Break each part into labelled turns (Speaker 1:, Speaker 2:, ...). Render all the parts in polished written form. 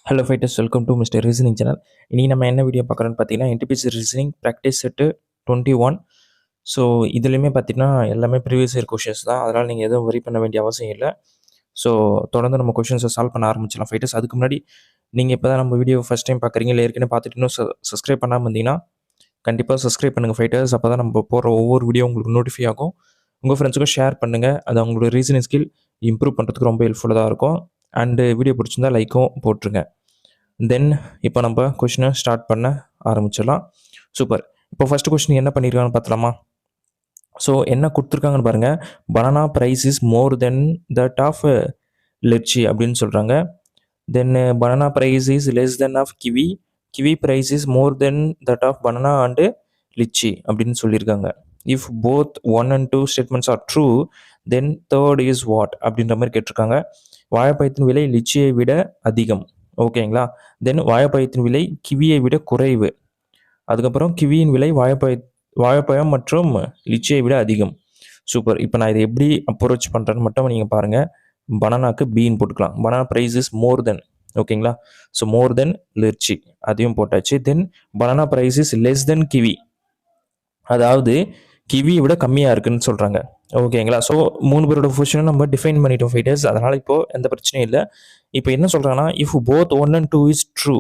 Speaker 1: Hello fighters, welcome to mister reasoning channel. இன்றைக்கி நம்ம என்ன வீடியோ பார்க்குறோன்னு பார்த்தீங்கன்னா, NTPC reasoning practice set 21. So இதுலேயுமே பார்த்தீங்கன்னா எல்லாமே ப்ரீவியஸ் இயர் கொஷின்ஸ் தான். அதனால் நீங்கள் எதுவும் வரி பண்ண வேண்டிய அவசியம் இல்லை. ஸோ தொடர்ந்து நம்ம கொஷின்ஸை சால்வ் பண்ண ஆரம்பிச்சிடலாம் ஃபைட்டர்ஸ். அதுக்கு முன்னாடி நீங்கள் இப்போ தான் நம்ம வீடியோ ஃபஸ்ட் டைம் பார்க்குறீங்க, இல்லை ஏற்கனவே பார்த்துட்டு இன்னும் சப்ஸ்கிரைப் பண்ணாமல் இருந்தீங்கன்னா கண்டிப்பாக சப்ஸ்கிரைப் பண்ணுங்கள் ஃபைட்டர்ஸ். அப்போ தான் நம்ம போடுற ஒவ்வொரு வீடியோ உங்களுக்கு நோட்டிஃபை ஆகும். உங்கள் ஃப்ரெண்ட்ஸுக்கும் ஷேர் பண்ணுங்கள். அது அவங்களோட ரீசனிங் ஸ்கில் இம்ப்ரூவ் பண்ணுறதுக்கு ரொம்ப ஹெல்ப்ஃபுல்லாக இருக்கும். அண்டு வீடியோ பிடிச்சிருந்தா லைக்கும் போட்டுருங்க. தென் இப்போ நம்ம கொஷினை ஸ்டார்ட் பண்ண ஆரம்பிச்சிடலாம். சூப்பர். இப்போ ஃபஸ்ட்டு கொஷின் என்ன பண்ணியிருக்காங்கன்னு பார்த்தலாமா? ஸோ என்ன கொடுத்துருக்காங்கன்னு பாருங்கள். Banana price is more than that of litchi அப்படின்னு சொல்கிறாங்க. Then banana price is less than of kiwi, kiwi price is more than that of banana and litchi அப்படின்னு சொல்லியிருக்காங்க. If both 1 and 2 statements are true then third is what அப்படின்ற மாதிரி கேட்டிருக்காங்க. வாழைப்பழத்தின் விலை லிச்சியை விட அதிகம், ஓகேங்களா. தென் வாழைப்பழத்தின் விலை கிவியை விட குறைவு. அதுக்கப்புறம் கிவியின் விலை வாழைப்பழம் மற்றும் லிச்சியை விட அதிகம். சூப்பர். இப்போ நான் இதை எப்படி அப்ரோச் பண்ணுறேன்னு மட்டும் நீங்கள் பாருங்கள். பனானாக்கு பீன்னு போட்டுக்கலாம். Banana price is more than, ஓகேங்களா. ஸோ மோர் தென் லிச்சி அதையும் போட்டாச்சு. Then banana price is less than kiwi, அதாவது கிவியை விட கம்மியாக இருக்குன்னு சொல்கிறாங்க, ஓகேங்களா. ஸோ 3 பேரோட பொசிஷனை நம்ம டிஃபைன் பண்ணிட்டோம் ஃபைட்டர்ஸ். அதனால் இப்போது எந்த பிரச்சனையும் இல்லை. இப்போ என்ன சொல்கிறாங்கன்னா, if both 1 and 2 is true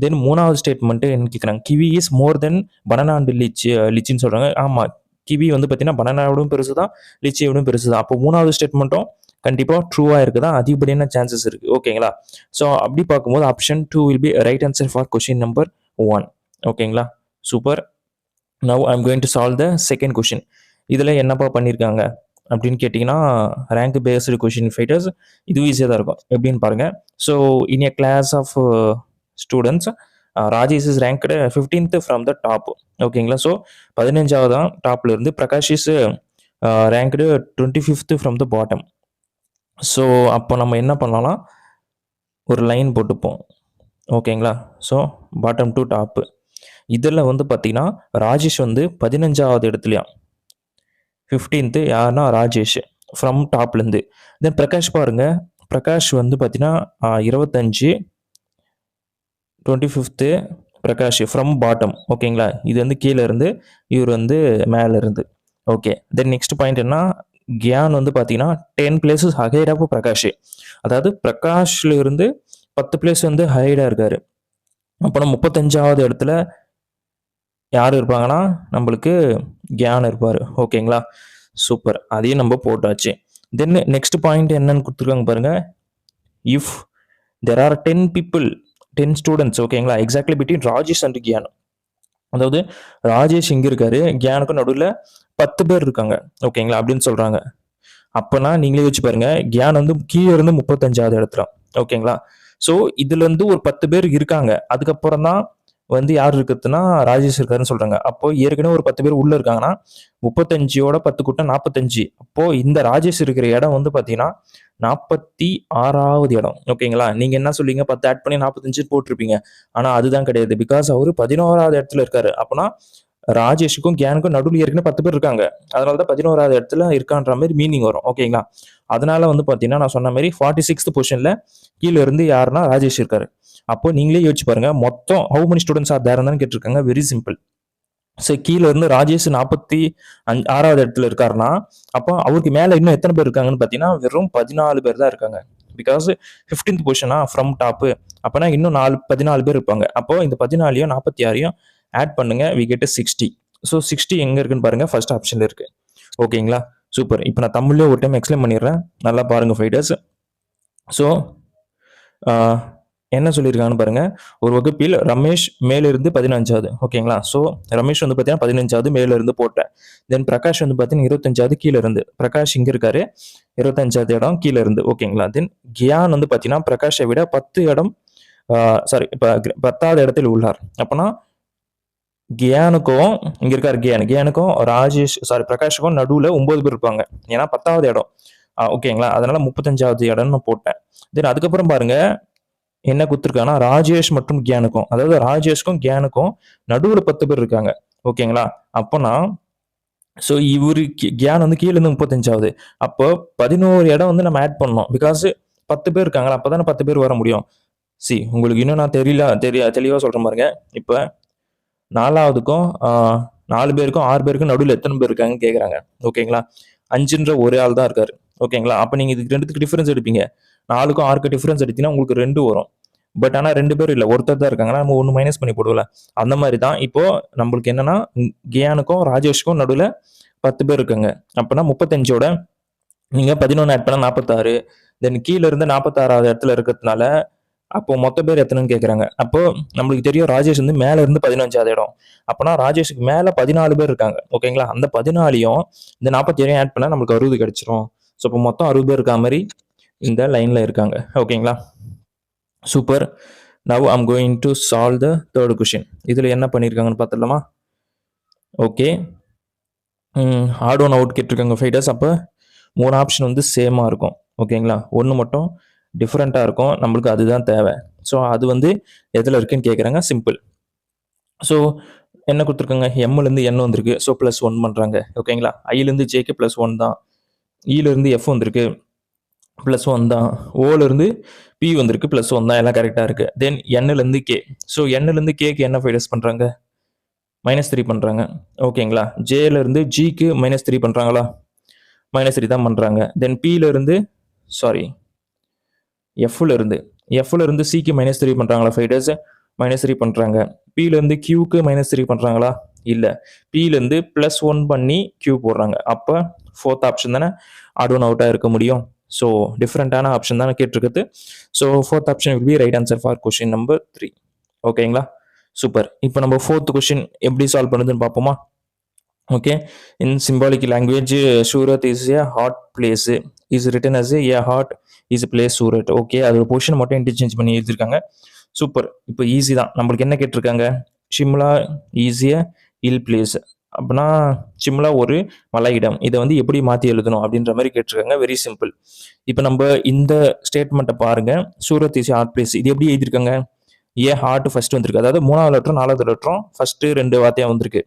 Speaker 1: then மூணாவது ஸ்டேட்மெண்ட்டு என்ன கேட்குறாங்க, kiwi is more than banana and லிச்சின்னு சொல்கிறாங்க. ஆமாம், கிவி வந்து பார்த்தீங்கன்னா பனானாவோடும் பெருசு தான், லிச்சியோடும் பெருசு தான். அப்போ மூணாவது ஸ்டேட்மெண்ட்டும் கண்டிப்பாக ட்ரூவாக இருக்குது தான், அதிகப்படியான சான்சஸ் இருக்குது, ஓகேங்களா. ஸோ அப்படி பார்க்கும்போது option 2 will be right answer for question number 1, ஓகேங்களா. Super. Now I am going to solve the second question. இதில் என்னப்பா பண்ணியிருக்காங்க அப்படின்னு கேட்டிங்கன்னா, ரேங்க் பேஸ்டு கொஷின் ஃபைட்டர்ஸ். இதுவும் ஈஸியாக தான் இருக்கும். எப்படின்னு பாருங்கள். So in a class of students Rajesh is ranked 15th from the top, ஓகேங்களா. ஸோ 15வது தான் டாப்பில் இருந்து. Prakash is ranked 25th from the bottom. So அப்போ நம்ம என்ன பண்ணலாம், ஒரு லைன் போட்டுப்போம், ஓகேங்களா. So bottom to top. இதில் வந்து பார்த்தீங்கன்னா ராஜேஷ் வந்து 15வது இடத்துலையா, 15th யாருன்னா ராஜேஷ் ஃப்ரம் டாப்லேருந்து. தென் பிரகாஷ் பாருங்க, பிரகாஷ் வந்து பார்த்தீங்கன்னா 25, 25th பிரகாஷ் ஃப்ரம் பாட்டம், ஓகேங்களா. இது வந்து கீழே இருந்து, இவர் வந்து மேலே இருந்து, ஓகே. தென் நெக்ஸ்ட் பாயிண்ட் என்ன, கியான் வந்து பார்த்தீங்கன்னா 10 places ஹைட் ஆஃப் பிரகாஷ், அதாவது பிரகாஷ்ல இருந்து 10 பிளேஸ் வந்து ஹைடாக இருக்காரு. அப்புறம் 35வது இடத்துல யார் இருப்பாங்கன்னா நம்மளுக்கு கியான் இருப்பார், ஓகேங்களா. சூப்பர். அதையும் நம்ம போட்டாச்சு. தென் நெக்ஸ்ட் பாயிண்ட் என்னன்னு கொடுத்துருக்காங்க பாருங்க. If there are 10 people, 10 students, ஓகேங்களா, exactly between Rajesh and Gyan. அதாவது ராஜேஷ் இங்கே இருக்காரு, கியானுக்கும் நடுவில் 10 பேர் இருக்காங்க, ஓகேங்களா அப்படின்னு சொல்கிறாங்க. அப்போனா நீங்களே வச்சு பாருங்க, கியான் வந்து கீழே இருந்து 35வது இடத்துல, ஓகேங்களா. ஸோ இதுல இருந்து ஒரு 10 பேர் இருக்காங்க. அதுக்கப்புறம் தான் வந்து யார் இருக்குதுன்னா ராஜேஷ் இருக்காருன்னு சொல்றாங்க. அப்போ ஏற்கனவே ஒரு 10 பேர் உள்ள இருக்காங்கன்னா 35யோட 10 கூட்டம் 45. அப்போ இந்த ராஜேஷ் இருக்கிற இடம் வந்து பாத்தீங்கன்னா 46வது இடம், ஓகேங்களா. நீங்க என்ன சொல்லுவீங்க, 10 ஆட் பண்ணி 45 போட்டிருப்பீங்க. ஆனா அதுதான் கிடையாது. பிகாஸ் அவரு 11வது இடத்துல இருக்காரு. அப்போனா ராஜேஷுக்கும் கியானுக்கும் நடுவில் ஏற்கனவே 10 பேர் இருக்காங்க. அதனாலதான் 11வது இடத்துல இருக்கான்ற மாதிரி மீனிங் வரும், ஓகேங்களா. அதனால வந்து பாத்தீங்கன்னா நான் சொன்ன மாதிரி 46th பொசிஷன்ல கீழே இருந்து யாருன்னா ராஜேஷ் இருக்காரு. அப்போ நீங்களே யோசிச்சு பாருங்க, மொத்தம் ஹவு மெனி ஸ்டூடெண்ட்ஸ் ஆர் தேர்ன்னு கேட்டிருக்காங்க. Very simple. ஸோ கீழே இருந்து ராஜேஷ் 46வது இடத்துல இருக்காருன்னா அப்போ அவருக்கு மேல இன்னும் எத்தனை பேர் இருக்காங்கன்னு பார்த்தீங்கன்னா வெறும் 14 பேர் தான் இருக்காங்க. பிகாஸ் 15th பொசிஷனா ஃப்ரம் டாப்பு. அப்போனா இன்னும் 14 பேர் இருப்பாங்க. அப்போ இந்த 14யும் 46யும் ஆட் பண்ணுங்க, வி கெட் 60. ஸோ 60 எங்க இருக்குன்னு பாருங்க, ஃபர்ஸ்ட் ஆப்ஷன்ல இருக்கு, ஓகேங்களா. சூப்பர். இப்போ நான் தமிழ்லேயே ஒரு டைம் எக்ஸ்பிளைன் பண்ணிடுறேன், நல்லா பாருங்க ஃபைட்டர்ஸ். ஸோ என்ன சொல்லியிருக்காங்கன்னு பாருங்க. ஒரு வகுப்பில் ரமேஷ் மேலிருந்து 15வது, ஓகேங்களா. ஸோ ரமேஷ் வந்து பார்த்தீங்கன்னா 15வது மேல இருந்து போட்டேன். தென் பிரகாஷ் வந்து பார்த்தீங்கன்னா 25வது கீழே இருந்து. பிரகாஷ் இங்கே இருக்காரு, 25வது இடம் கீழே இருந்து, ஓகேங்களா. தென் கியான் வந்து பார்த்தீங்கன்னா பிரகாஷை விட 10 இடம், சாரி, இப்போ 10வது இடத்தில் உள்ளார். அப்போனா கியானுக்கும் இங்க இருக்காரு, கியானுக்கும் ராஜேஷ் சாரி பிரகாஷுக்கும் நடுவில் 9 பேர் இருப்பாங்க. ஏன்னா 10வது இடம், ஓகேங்களா. அதனால 35வது இடம்னு போட்டேன். தென் அதுக்கப்புறம் பாருங்க என்ன கொடுத்துருக்காங்கன்னா ராஜேஷ் மற்றும் கியானுக்கும், அதாவது ராஜேஷ்க்கும் கியானுக்கும் நடுவில் 10 பேர் இருக்காங்க, ஓகேங்களா. அப்போனா ஸோ இவரு கியான் வந்து கீழே இருந்து 35வது. அப்போ 11 இடம் வந்து நம்ம ஆட் பண்ணணும். பிகாஸ் 10 பேர் இருக்காங்களா, அப்போதானே 10 பேர் வர முடியும். உங்களுக்கு இன்னும் நான் தெளிவாக சொல்கிறேன் பாருங்க. இப்போ 4வதுக்கும் 4 பேருக்கும் 6 பேருக்கும் நடுவில் எத்தனை பேர் இருக்காங்கன்னு கேட்குறாங்க. ஓகேங்களா? 5ன்ற ஒரே ஆள் தான் இருக்காரு. ஓகேங்களா? அப்போ நீங்கள் இதுக்கு 2த்துக்கு டிஃபரன்ஸ் எடுப்பீங்க. 4க்கும் 6க்கும் டிஃபரன்ஸ் எடுத்தீங்கன்னா உங்களுக்கு 2 வரும். பட் ஆனால் 2 பேர் இல்லை, ஒருத்தர் தான் இருக்காங்கன்னா நம்ம 1 மைனஸ் பண்ணி போடுவோம்ல, அந்த மாதிரி தான். இப்போ நம்மளுக்கு என்னன்னா கியானுக்கும் ராஜேஷ்க்கும் நடுவில் 10 பேர் இருக்காங்க. அப்போனா 35ஓட நீங்கள் 11 ஆட் பண்ணால் 46. தென் கீழே இருந்து 46வது இடத்துல இருக்கிறதுனால அப்போ மொத்த பேர் எத்தனைன்னு கேட்குறாங்க. அப்போ நம்மளுக்கு தெரியும் ராஜேஷ் வந்து மேலே இருந்து 15வது இடம். அப்போனா ராஜேஷுக்கு மேலே 14 பேர் இருக்காங்க. ஓகேங்களா? அந்த 14யும் இந்த 47 ஆட் பண்ணால் நம்மளுக்கு 60 கிடைச்சிரும். ஸோ இப்போ மொத்தம் 60 பேர் இருக்க மாதிரி இந்த லைனில் இருக்காங்க. ஓகேங்களா? Super. Now I'm going to solve the third question. இதில் என்ன பண்ணியிருக்காங்கன்னு பார்த்துடலாமா? ஓகே, ஆட் ஒன் அவுட் கேட்டிருக்காங்க ஃபைட்டர்ஸ். அப்போ 3 ஆப்ஷன் வந்து சேமாக இருக்கும். ஓகேங்களா? ஒன்று மட்டும் டிஃப்ரெண்ட்டாக இருக்கும். நம்மளுக்கு அதுதான் தேவை. ஸோ அது வந்து எதில் இருக்குன்னு கேட்குறாங்க. சிம்பிள். ஸோ என்ன கொடுத்துருக்காங்க? எம்லேருந்து என் வந்திருக்கு. ஸோ +1 பண்ணுறாங்க. ஓகேங்களா? ஐலேருந்து ஜேக்கு +1 தான். இலேருந்து எஃப் வந்திருக்கு, +1 தான். ஓலேருந்து பி வந்திருக்கு, +1 தான். எல்லாம் கரெக்டாக இருக்குது. தென் என்லேருந்து கே. ஸோ என்லேருந்து கேக்கு என்ன ஃபைடஸ் பண்ணுறாங்க? -3 பண்ணுறாங்க. ஓகேங்களா? ஜேலேருந்து ஜிக்கு -3 பண்ணுறாங்களா? -3 தான் பண்ணுறாங்க. தென் பியிலேருந்து எஃப்லேருந்து சிக்கு -3 பண்ணுறாங்களா ஃபைடர்ஸ்? -3 பண்ணுறாங்க. பியிலேருந்து கியூக்கு -3 பண்ணுறாங்களா? இல்லை. பியிலேருந்து +1 பண்ணி கியூ போடுறாங்க. அப்போ 4th ஆப்ஷன் தானே ஆட் ஒன் அவுட்டாக இருக்க முடியும். ஸோ டிஃப்ரெண்ட்டான ஆப்ஷன் தானே கேட்டிருக்குது. So 4th option will be right answer for question number 3. ஓகேங்களா? சூப்பர். இப்போ நம்ம 4th கொஷின் எப்படி சால்வ் பண்ணுதுன்னு பார்ப்போமா? Okay. In symbolic language, Surat is a hot place is written as a hot is place Surat. Okay, அதோட position மட்டும் interchange பண்ணி எழுதியிருக்காங்க. சூப்பர். இப்போ ஈஸி தான். நம்மளுக்கு என்ன கேட்டிருக்காங்க? Shimla is a hill place. அப்படின்னா சிம்லா ஒரு மலை இடம். இதை வந்து எப்படி மாற்றி எழுதணும் அப்படின்ற மாதிரி கேட்டிருக்காங்க. Very simple. இப்போ நம்ம இந்த ஸ்டேட்மெண்ட்டை பாருங்க. Surat is hot place. இது எப்படி எழுதியிருக்காங்க? ஏ ஹார்ட் ஃபர்ஸ்ட் வந்திருக்கு. அதாவது 3வது லெட்டரும் 4வது லெட்டரும் ஃபர்ஸ்ட் 2 வார்த்தையா வந்திருக்கு.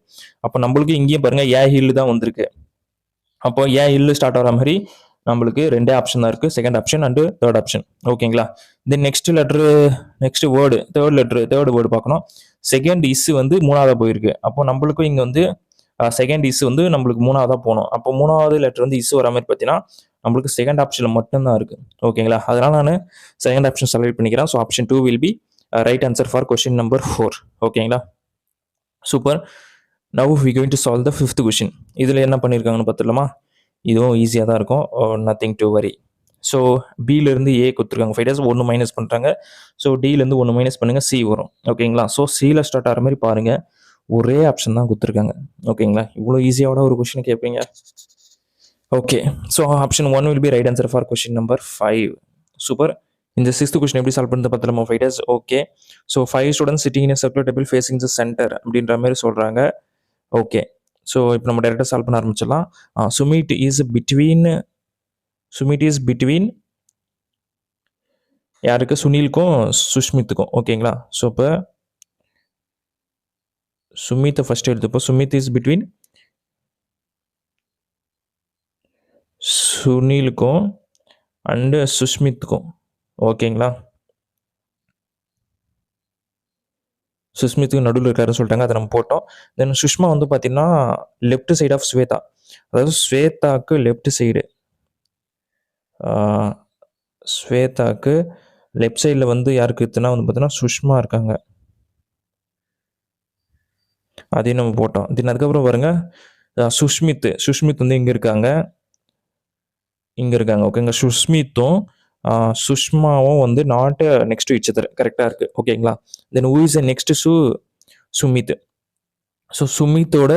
Speaker 1: அப்போ நம்மளுக்கு இங்கேயும் பாருங்க ஏ ஹில் தான் வந்திருக்கு. அப்போ ஏ ஹில் ஸ்டார்ட் ஆகிற மாதிரி நம்மளுக்கு 2 ஆப்ஷன் தான் இருக்கு. Second option and third option. ஓகேங்களா? Then next word, third word பார்க்கணும். செகண்ட் இஸ் வந்து 3வது போயிருக்கு. அப்போ நம்மளுக்கும் இங்கே வந்து செகண்ட் இஸ் வந்து நம்மளுக்கு 3வதா போகணும். அப்போ 3வது லெட்டர் வந்து இஸ் வர மாதிரி பார்த்தீங்கன்னா நம்மளுக்கு செகண்ட் ஆப்ஷன்ல மட்டும்தான் இருக்கு. ஓகேங்களா? அதனால நான் செகண்ட் ஆப்ஷன் செலக்ட் பண்ணிக்கிறேன். So option 2 will be right answer for question number 4. ஓகேங்களா? Super. Now we going to solve the 5th question. இதில் என்ன பண்ணியிருக்காங்கன்னு பார்த்துடலாமா? இதுவும் ஈஸியாக தான் இருக்கும். Nothing to worry. ஸோ பியிலேருந்து ஏ கொடுத்துருக்காங்க ஃபைடர்ஸ். 1 மைனஸ் பண்ணுறாங்க. ஸோ டிலேருந்து 1 மைனஸ் பண்ணுங்க, சி வரும். ஓகேங்களா? ஸோ சியில் ஸ்டார்ட் ஆகிற மாதிரி பாருங்க. ஒரே ஆப்ஷன் தான் கொடுத்துருக்காங்க. ஓகேங்களா? இவ்வளோ ஈஸியாவோட ஒரு கொஸ்டின் கேட்பீங்க. Okay, so option 1 will be right answer for question number 5. Super. இந்த 6th கொஸ்டின் எப்படி சால்வ் பண்ணுறது பார்த்துலாமா fighters? Okay. So 5 students sitting in circular table facing the centre அப்படின்ற மாதிரி சொல்கிறாங்க. ஓகே, ஸோ இப்போ நம்ம டேரெக்டாக சால்வ் பண்ண ஆரம்பிச்சிடலாம். சுமித் இஸ் பிட்வீன் யாருக்கு? சுனிலுக்கும் சுஷ்மித்துக்கும். ஓகேங்களா? ஸோ இப்போ சுமித்தை ஃபர்ஸ்ட் எடுத்துப்போ. சுமித் இஸ் பிட்வீன் சுனிலுக்கும் அண்டு சுஷ்மித்துக்கும். ஓகேங்களா? சுஷ்மித்துக்கு நடுவில் இருக்காருன்னு சொல்லிட்டாங்க. அதை நம்ம போட்டோம். தென் சுஷ்மா வந்து பார்த்தீங்கன்னா லெஃப்ட் சைடு ஆஃப் ஸ்வேதா. அதாவது ஸ்வேதாக்கு லெஃப்ட் சைடு. ஸ்வேதாக்கு லெஃப்ட் சைடில் வந்து யாருக்கு இருக்குதுன்னா வந்து பார்த்தீங்கன்னா சுஷ்மா இருக்காங்க. அதையும் நம்ம போட்டோம். தென் அதுக்கப்புறம் பாருங்க சுஷ்மித் வந்து இங்கே இருக்காங்க. ஓகேங்க. சுஷ்மித்தும் சுஷ்மாவும் வந்து not next to each other. கரெக்டாக இருக்குது. ஓகேங்களா? Then who is next Sumit. So சுமித்தோட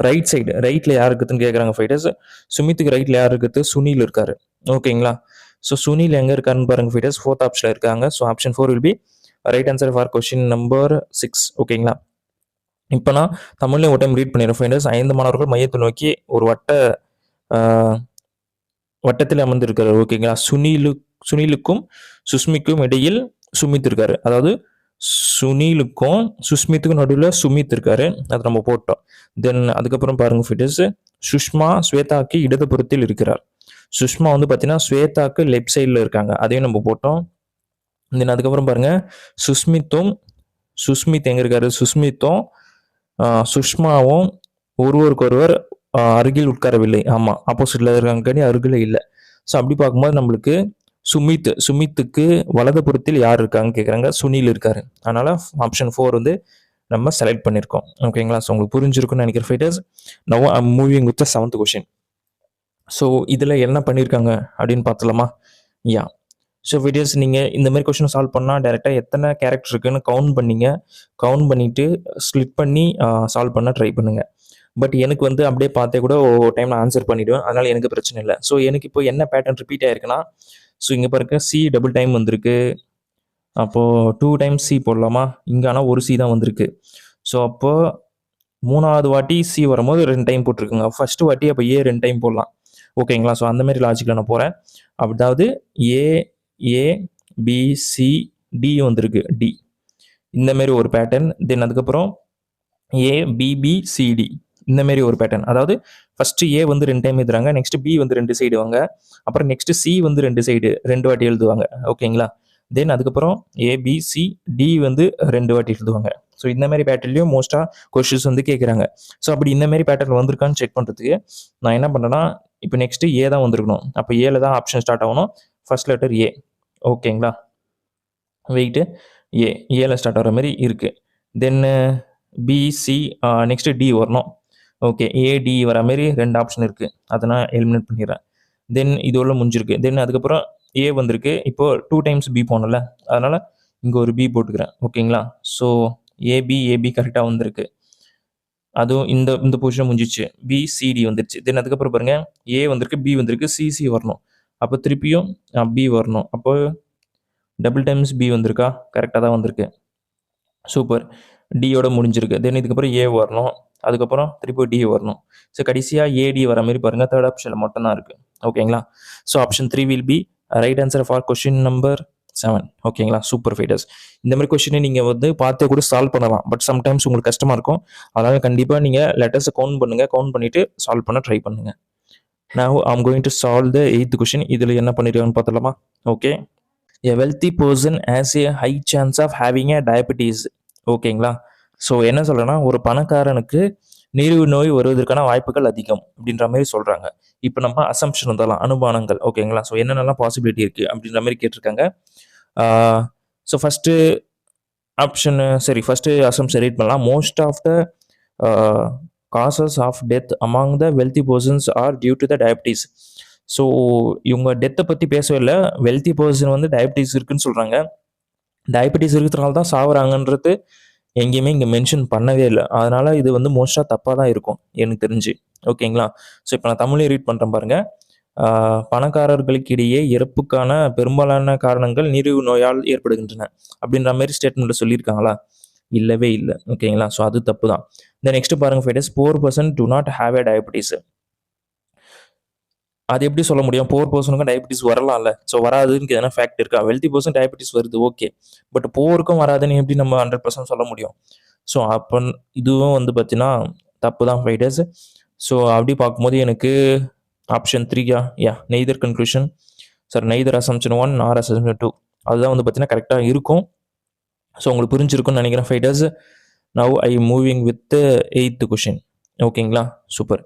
Speaker 1: ரைட் சைடு, ரைட்டில் யார் இருக்குதுன்னு கேட்குறாங்க ஃபைட்டர்ஸ். சுமித்துக்கு ரைட்டில் யார் இருக்குது? சுனில் இருக்காரு. ஓகேங்களா? ஸோ சுனில் எங்கே இருக்காருன்னு பாருங்க ஃபைட்டர்ஸ். 4th ஆப்ஷனில் இருக்காங்க. So option 4 will be right answer for question number 6. ஓகேங்களா? இப்போ நான் தமிழ்லையும் ஒரு டைம் ரீட் பண்ணிடுறேன் ஃபைண்டர்ஸ். 5 மாணவர்கள் மையத்தை நோக்கி ஒரு வட்டத்தில் அமர்ந்திருக்காரு. ஓகேங்களா? சுனிலுக்கும் சுஷ்மிக்கும் இடையில் சுமித் இருக்காரு. அதாவது சுனிலுக்கும் சுஷ்மித்துக்கும் நடுவில் சுமித் இருக்காரு. அதை நம்ம போட்டோம். தென் அதுக்கப்புறம் பாருங்க ஃபைண்டர்ஸ், சுஷ்மா ஸ்வேதாக்கு இடதுபுறத்தில் இருக்கிறார். சுஷ்மா வந்து பார்த்தீங்கன்னா ஸ்வேதாக்கு லெஃப்ட் சைடில் இருக்காங்க. அதையும் நம்ம போட்டோம். தென் அதுக்கப்புறம் பாருங்கள் சுஸ்மித் எங்கே இருக்காரு, சுஷ்மாவும் ஒருவருக்கொருவர் அருகில் உட்காரவில்லை. ஆமாம், ஆப்போசிட்டில் இருக்காங்க, அருகில் இல்லை. ஸோ அப்படி பார்க்கும்போது நம்மளுக்கு சுமித்துக்கு வலது புறத்தில் யார் இருக்காங்க கேட்குறாங்க, சுனில் இருக்காரு. அதனால் ஆப்ஷன் 4 வந்து நம்ம செலக்ட் பண்ணியிருக்கோம். ஓகேங்களா? ஸோ உங்களுக்கு புரிஞ்சிருக்குன்னு நினைக்கிற fighters. Now I'm moving with 7th question. So இதில் என்ன பண்ணியிருக்காங்க அப்படின்னு பார்த்தலாமா? யா. ஸோ ஃபைட்டர்ஸ், நீங்கள் இந்த மாதிரி கொஷின் சால்வ் பண்ணால் டேரெக்டாக எத்தனை கேரக்டர் இருக்குன்னு கவுண்ட் பண்ணிவிட்டு ஸ்ப்ளிட் பண்ணி சால்வ் பண்ண ட்ரை பண்ணுங்கள். பட் எனக்கு வந்து அப்படியே பார்த்தே கூட ஒவ்வொரு டைம் நான் ஆன்சர் பண்ணிவிடுவேன். அதனால் எனக்கு பிரச்சனை இல்லை. ஸோ எனக்கு இப்போ என்ன பேட்டர்ன் ரிப்பீட் ஆயிருக்குன்னா, ஸோ இங்கே பாருங்க, சி டபுள் டைம் வந்திருக்கு. அப்போது 2 டைம்ஸ் சி போடலாமா? இங்கே ஆனால் ஒரு சி தான் வந்திருக்கு. ஸோ அப்போது 3வது வாட்டி சி வரும்போது 2 டைம் போட்டிருக்குங்க. ஃபஸ்ட்டு வாட்டி அப்போ ஏ 2 டைம் போடலாம். ஓகேங்களா? ஸோ அந்த மாதிரி லாஜிக்கில் நான் போகிறேன். அதாவது ஏ பி சி டி வந்திருக்கு, டி இந்த மாதிரி ஒரு பேட்டர்ன். தென் அதுக்கப்புறம் ஏபிபிசிடி இந்த மாதிரி ஒரு பேட்டர்ன். அதாவது ஃபர்ஸ்ட் ஏ வந்து 2 டைம் எழுதுறாங்க, நெக்ஸ்ட் பி வந்து 2 சைடு வாங்க, அப்புறம் நெக்ஸ்ட் சி வந்து 2 சைடு 2 வாட்டி எழுதுவாங்க. ஓகேங்களா? தென் அதுக்கப்புறம் ஏபிசி டி வந்து 2 வாட்டி எழுதுவாங்க. ஸோ இந்த மாதிரி பேட்டர்லையும் மோஸ்ட்டாக கொஸ்டின்ஸ் வந்து கேட்குறாங்க. ஸோ அப்படி இந்த மாதிரி பேட்டர்ன் வந்திருக்கான்னு செக் பண்ணுறதுக்கு நான் என்ன பண்ணுறேன்னா, இப்போ நெக்ஸ்ட் ஏ தான் வந்திருக்கணும். அப்போ ஏல தான் ஆப்ஷன் ஸ்டார்ட் ஆகணும். First letter A. ஓகேங்களா? வெயிட்டு ஏல ஸ்டார்ட் ஆகிற மாதிரி இருக்குது. தென் பிசி நெக்ஸ்ட் டி வரணும். ஓகே, ஏடி வர மாதிரி 2 ஆப்ஷன் இருக்குது. அதை நான் எலிமினேட் பண்ணிடுறேன். தென் இதோட முடிஞ்சிருக்கு. தென் அதுக்கப்புறம் ஏ வந்திருக்கு. இப்போது 2 டைம்ஸ் பி போனல, அதனால் இங்கே ஒரு பி போட்டுக்கிறேன். ஓகேங்களா? ஸோ ஏபி கரெக்டாக வந்திருக்கு. அதுவும் இந்த பொசிஷன் முடிஞ்சிச்சு. பிசிடி வந்துருச்சு. தென் அதுக்கப்புறம் பாருங்கள், ஏ வந்திருக்கு, பி வந்திருக்கு, சிசி வரணும். அப்போ திருப்பியும் பி வரணும். அப்போ டபுள் டைம்ஸ் பி வந்திருக்கா? கரெக்டாக தான் வந்திருக்கு. சூப்பர். டியோட முடிஞ்சிருக்கு. தென் இதுக்கப்புறம் ஏ வரணும், அதுக்கப்புறம் திருப்பி டி வரணும். ஸோ கடைசியாக ஏடி வர மாதிரி பாருங்கள், தேர்ட் ஆப்ஷனில் மட்டும் தான் இருக்குது. ஓகேங்களா? So option 3 will be right answer for question number 7. ஓகேங்களா? Super fighters. இந்த மாதிரி கொஸ்டினை நீங்கள் வந்து பார்த்தே கூட சால்வ் பண்ணலாம். பட் சம்டைம்ஸ் உங்களுக்கு கஷ்டமாக இருக்கும். அதனால் கண்டிப்பாக நீங்கள் லெட்டர்ஸை கவுண்ட் பண்ணுங்கள். கவுண்ட் பண்ணிவிட்டு சால்வ் பண்ண ட்ரை பண்ணுங்கள். நான் I'm going to solve the 8th question. இதில் என்ன பண்ணிருக்காங்கன்னு பார்த்துலாமா? Okay. A wealthy person has a high chance of having a diabetes. ஓகேங்களா? ஸோ என்ன சொல்கிறேன்னா, ஒரு பணக்காரனுக்கு நீரிழிவு நோய் வருவதற்கான வாய்ப்புகள் அதிகம் அப்படின்ற மாதிரி சொல்கிறாங்க. இப்போ நம்ம அசம்ப்ஷன் வந்தாலும் அனுமானங்கள். ஓகேங்களா? ஸோ என்னென்னலாம் பாசிபிலிட்டி இருக்குது அப்படின்ற மாதிரி கேட்டிருக்காங்க. ஸோ ஃபஸ்ட்டு அசம்ப்ஷன் ரீட் பண்ணலாம். Most of the causes of death among the wealthy persons are due to the diabetes. So இவங்க டெத்தை பற்றி பேசவே இல்லை. வெல்தி பர்சன் வந்து டயபிட்டிஸ் இருக்குன்னு சொல்கிறாங்க. டயபிட்டிஸ் இருக்கிறதுனால தான் சாகுறாங்கன்றது எங்கேயுமே இங்கே மென்ஷன் பண்ணவே இல்லை. அதனால் இது வந்து மோஸ்ட்டாக தப்பாக தான் இருக்கும் எனக்கு தெரிஞ்சு. ஓகேங்களா? ஸோ இப்போ நான் தமிழையும் ரீட் பண்ணுறேன் பாருங்கள். பணக்காரர்களுக்கிடையே இறப்புக்கான பெரும்பாலான காரணங்கள் நீரிழிவு நோயால் ஏற்படுகின்றன அப்படின்ற மாதிரி ஸ்டேட்மெண்ட்டில் சொல்லியிருக்காங்களா? இல்லவே இல்லை. ஓகேங்களா? ஸோ அது தப்பு தான். இந்த நெக்ஸ்ட் பாருங்கள் fighters, 4% do not have a diabetes. அது எப்படி சொல்ல முடியும்? 4%க்கும் டயபிட்டிஸ் வரலாம்ல. ஸோ வராதுன்னு எதனா ஃபேக்ட் இருக்கா? வெல்தி பர்சன் டயபிட்டிஸ் வருது, ஓகே. பட் போருக்கும் வராதுன்னு எப்படி நம்ம 100% சொல்ல முடியும்? ஸோ அப்போ இதுவும் வந்து பார்த்தீங்கன்னா தப்பு தான் ஃபைட்டர்ஸ். ஸோ அப்படி பார்க்கும்போது எனக்கு option 3 neither conclusion neither assumption 1 or assumption 2 அதுதான் வந்து பார்த்தீங்கன்னா கரெக்டாக இருக்கும். ஸோ உங்களுக்கு புரிஞ்சிருக்கும்னு நினைக்கிறேன் fighters. Now I moving with 8th question. ஓகேங்களா? சூப்பர்.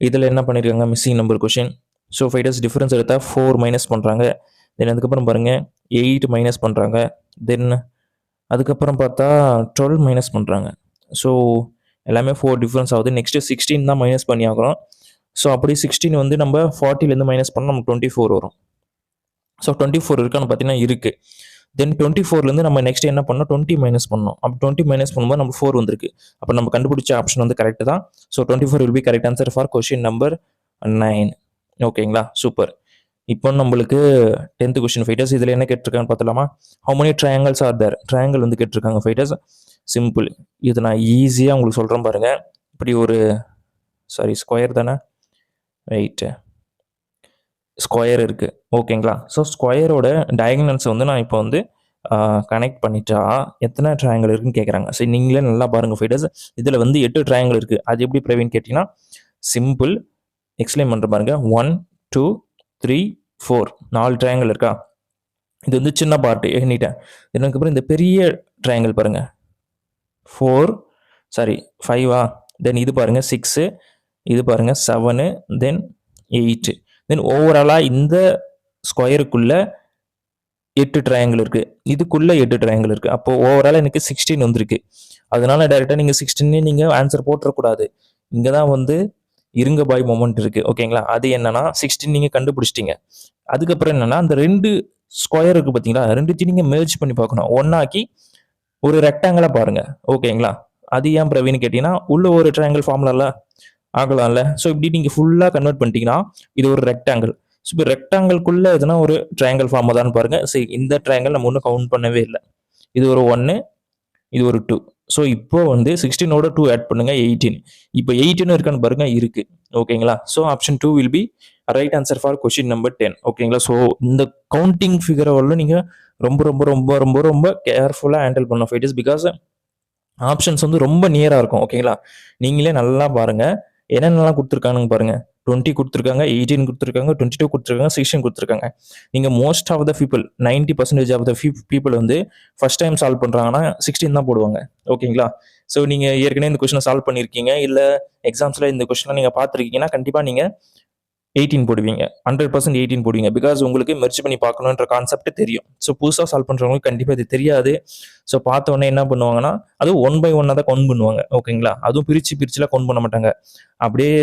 Speaker 1: இதில் என்ன பண்ணியிருக்காங்க? Missing number question. So fighters difference எடுத்தால் 4 மைனஸ் பண்ணுறாங்க. தென் அதுக்கப்புறம் பாருங்கள் 8 மைனஸ் பண்ணுறாங்க. தென் அதுக்கப்புறம் பார்த்தா 12 மைனஸ் பண்ணுறாங்க. ஸோ எல்லாமே 4 டிஃப்ரென்ஸ் ஆகுது. நெக்ஸ்ட்டு 16 தான் மைனஸ் பண்ணி ஆகிறோம். ஸோ அப்படி 16 வந்து நம்ம 40லேருந்து மைனஸ் பண்ணால் நமக்கு 24 வரும். ஸோ 24 இருக்கான்னு பார்த்தீங்கன்னா இருக்குது. தென் 24லேருந்து நம்ம நெக்ஸ்ட் என்ன பண்ணோம்? 20 மைனஸ் பண்ணோம். அப்போ 20 மைனஸ் பண்ணும்போது நம்ம 4 வந்திருக்கு. அப்போ நம்ம கண்டுபிடிச்ச ஆப்ஷன் வந்து கரெக்ட் தான். So 24 will be correct answer for question number 9. ஓகேங்களா? சூப்பர். இப்போ நம்மளுக்கு 10th கொஸ்டின் ஃபைட்டர்ஸ். இதில் என்ன கேட்டிருக்கான்னு பார்த்தலாமா? How many triangles are there? Triangle வந்து கேட்டிருக்காங்க ஃபைட்டர்ஸ். சிம்பிள். இது நான் ஈஸியாக உங்களுக்கு சொல்கிறேன் பாருங்கள். இப்படி ஒரு ஸ்கொயர் தானே, வெயிட்டு ஸ்கொயர் இருக்குது. ஓகேங்களா? ஸோ ஸ்கொயரோட டயகனல்ஸை வந்து நான் இப்போ வந்து கனெக்ட் பண்ணிட்டா எத்தனை ட்ரையாங்கிள் இருக்குன்னு கேட்குறாங்க. சரி, நீங்களே நல்லா பாருங்கள் ஃபைட்டர்ஸ். இதில் வந்து 8 ட்ரையாங்கிள் இருக்குது. அது எப்படி பிரவீன் கேட்டிங்கன்னா, சிம்பிள் எக்ஸ்பிளைன் பண்ணுற பாருங்க. 1 2 3 4 4 ட்ரையாங்கிள் இருக்கா? இது வந்து சின்ன பார்ட் எண்ணிட்டேன். அதுக்கப்புறம் இந்த பெரிய ட்ரையாங்கிள் பாருங்க. 4 சாரி 5 தென் இது பாருங்க 6 இது பாருங்க 7 தென் 8 தென் ஓவராலா இந்த ஸ்கொயருக்குள்ள 8 ட்ரையாங்கிள் இருக்கு. இதுக்குள்ள 8 ட்ரையாங்கிள் இருக்கு. அப்போ ஓவராலா எனக்கு 16 வந்திருக்கு. அதனால டைரக்டா நீங்க 16 நீங்க ஆன்சர் போட்டுறக்கூடாது. இங்க தான் வந்து இருங்க பாய் மொமெண்ட் இருக்கு. ஓகேங்களா? அது என்னன்னா 16 நீங்க கண்டுபிடிச்சிட்டீங்க. அதுக்கப்புறம் என்னன்னா அந்த 2 ஸ்கொயர் இருக்கு பார்த்தீங்களா? 2த்தையும் நீங்க மெர்ஜ் பண்ணி பார்க்கணும். ஒண்ணாக்கி ஒரு ரெக்டாங்கிளா பாருங்க. ஓகேங்களா? அது ஏன் பிரவீன் கேட்டீங்கன்னா, உள்ள ஒரு ட்ரையாங்கிள் ஃபார்ம்லால ஆகலாம்ல. ஸோ இப்படி நீங்க ஃபுல்லா கன்வெர்ட் பண்ணிட்டீங்கன்னா, இது ஒரு ரெக்டாங்கிள். ஸோ இப்போ ரெக்டாங்கிள்குள்ள எதுனா ஒரு ட்ரையாங்கிள் ஃபார்ம் ஆதான்னு பாருங்க. சரி இந்த ட்ரையாங்கிள் நம்ம இன்னும் கவுண்ட் பண்ணவே இல்ல. இது ஒரு 1 இது ஒரு 2. ஸோ இப்போ வந்து 16ஓட 2 ஆட் பண்ணுங்க 18. இப்போ 18 இருக்கான்னு பாருங்க இருக்கு. ஓகேங்களா? So option 2 will be right answer for question number 10. ஓகேங்களா? ஸோ இந்த கவுண்டிங் ஃபிகரை வந்து நீங்க ரொம்ப ரொம்ப ரொம்ப ரொம்ப ரொம்ப கேர்ஃபுல்லா ஹேண்டில் பண்ணணும் ஃபைட்டர்ஸ். பிகாஸ் ஆப்ஷன்ஸ் வந்து ரொம்ப நியரா இருக்கும். ஓகேங்களா? நீங்களே நல்லா பாருங்க. என்னென்னலாம் குடுத்துருக்காங்கன்னு பாருங்க. 20 குடுத்துருக்காங்க, 18 குடுத்துருக்காங்க, 22 குடுத்துருக்காங்க, 16 குடுத்துருக்காங்க. நீங்க most of the people 90% of the people வந்து ஃபர்ஸ்ட் டைம் சால்வ் பண்றாங்கன்னா 16 தான் போடுவாங்க. ஓகேங்களா? ஸோ நீங்க ஏற்கனவே இந்த கொஸ்டினை சால்வ் பண்ணியிருக்கீங்க, இல்ல எக்ஸாம்ஸ்ல இந்த கொஸ்டினை நீங்க பார்த்துருக்கீங்கன்னா கண்டிப்பா நீங்க 18 போடுவீங்க. 100% 18 போடுவீங்க. பிகாஸ் உங்களுக்கு மெர்ஜ் பண்ணி பார்க்கணுன்ற கான்செப்ட் தெரியும். ஸோ புதுசா சால்வ் பண்றவங்களுக்கு கண்டிப்பா இது தெரியாது. ஸோ பார்த்த உடனே என்ன பண்ணுவாங்கன்னா, அதுவும் 1 பை 1 தான் கவுண்ட் பண்ணுவாங்க. ஓகேங்களா? அதுவும் பிரிச்சுலாம் கவுண்ட் பண்ண மாட்டாங்க. அப்படியே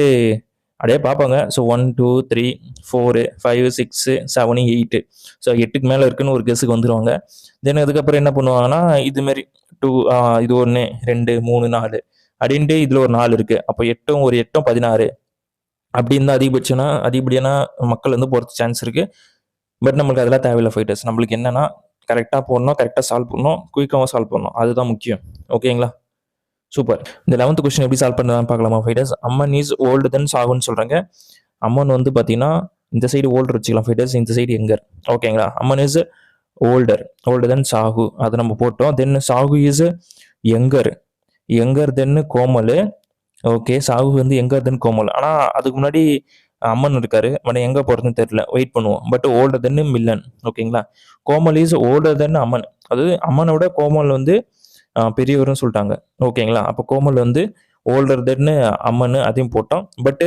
Speaker 1: அப்படியே பார்ப்பாங்க. ஸோ 1, 2, 3, 4, 5, 6, 7, 8. ஸோ 8க்கு மேல இருக்குன்னு ஒரு கெஸ்ஸுக்கு வந்துருவாங்க. தென் அதுக்கப்புறம் என்ன பண்ணுவாங்கன்னா, இது மாரி 2 இது 1, 2, 3, 4 அப்படின்ட்டு இதுல ஒரு 4 இருக்கு. அப்போ 8ம் ஒரு 8ம் 16 அப்படின்னு தான் அதிகப்படியான மக்கள் வந்து போறதுக்கு சான்ஸ் இருக்கு. பட் நம்மளுக்கு அதெல்லாம் தேவையில்ல ஃபைட்டர்ஸ். நம்மளுக்கு என்னன்னா கரெக்டா போடணும், கரெக்டா சால்வ் பண்ணணும், குயிக்காவும் சால்வ் பண்ணணும். அதுதான் முக்கியம். ஓகேங்களா? சூப்பர். இந்த 11th கொஸ்டின் எப்படி சால்வ் பண்ணலாம்னு பார்க்கலாமா fighters? Aman is old than சாகுன்னு சொல்றாங்க. அம்மன் வந்து பார்த்தீங்கன்னா இந்த சைடு ஓல்டர் வச்சுக்கலாம் ஃபைட்டர்ஸ், இந்த சைடு யங்கர். ஓகேங்களா? Aman is older than Sahu. அதை நம்ம போட்டோம். Then Sahu is younger than Komal. Okay. Sahu வந்து யங்கர் தென் கோமல். ஆனா அதுக்கு முன்னாடி அம்மன் இருக்காரு. பட் எங்க போறதுன்னு தெரியல. வெயிட் பண்ணுவோம். But older than melon. ஓகேங்களா? கோமல் இஸ் ஓல்டர் தென் அம்மன். அதாவது அம்மனை விட கோமல் வந்து பெரியவர்னு சொல்லிட்டாங்க. ஓகேங்களா? அப்போ கோமல் வந்து ஓல்டர் தென் அம்மன் அதையும் போட்டோம். பட்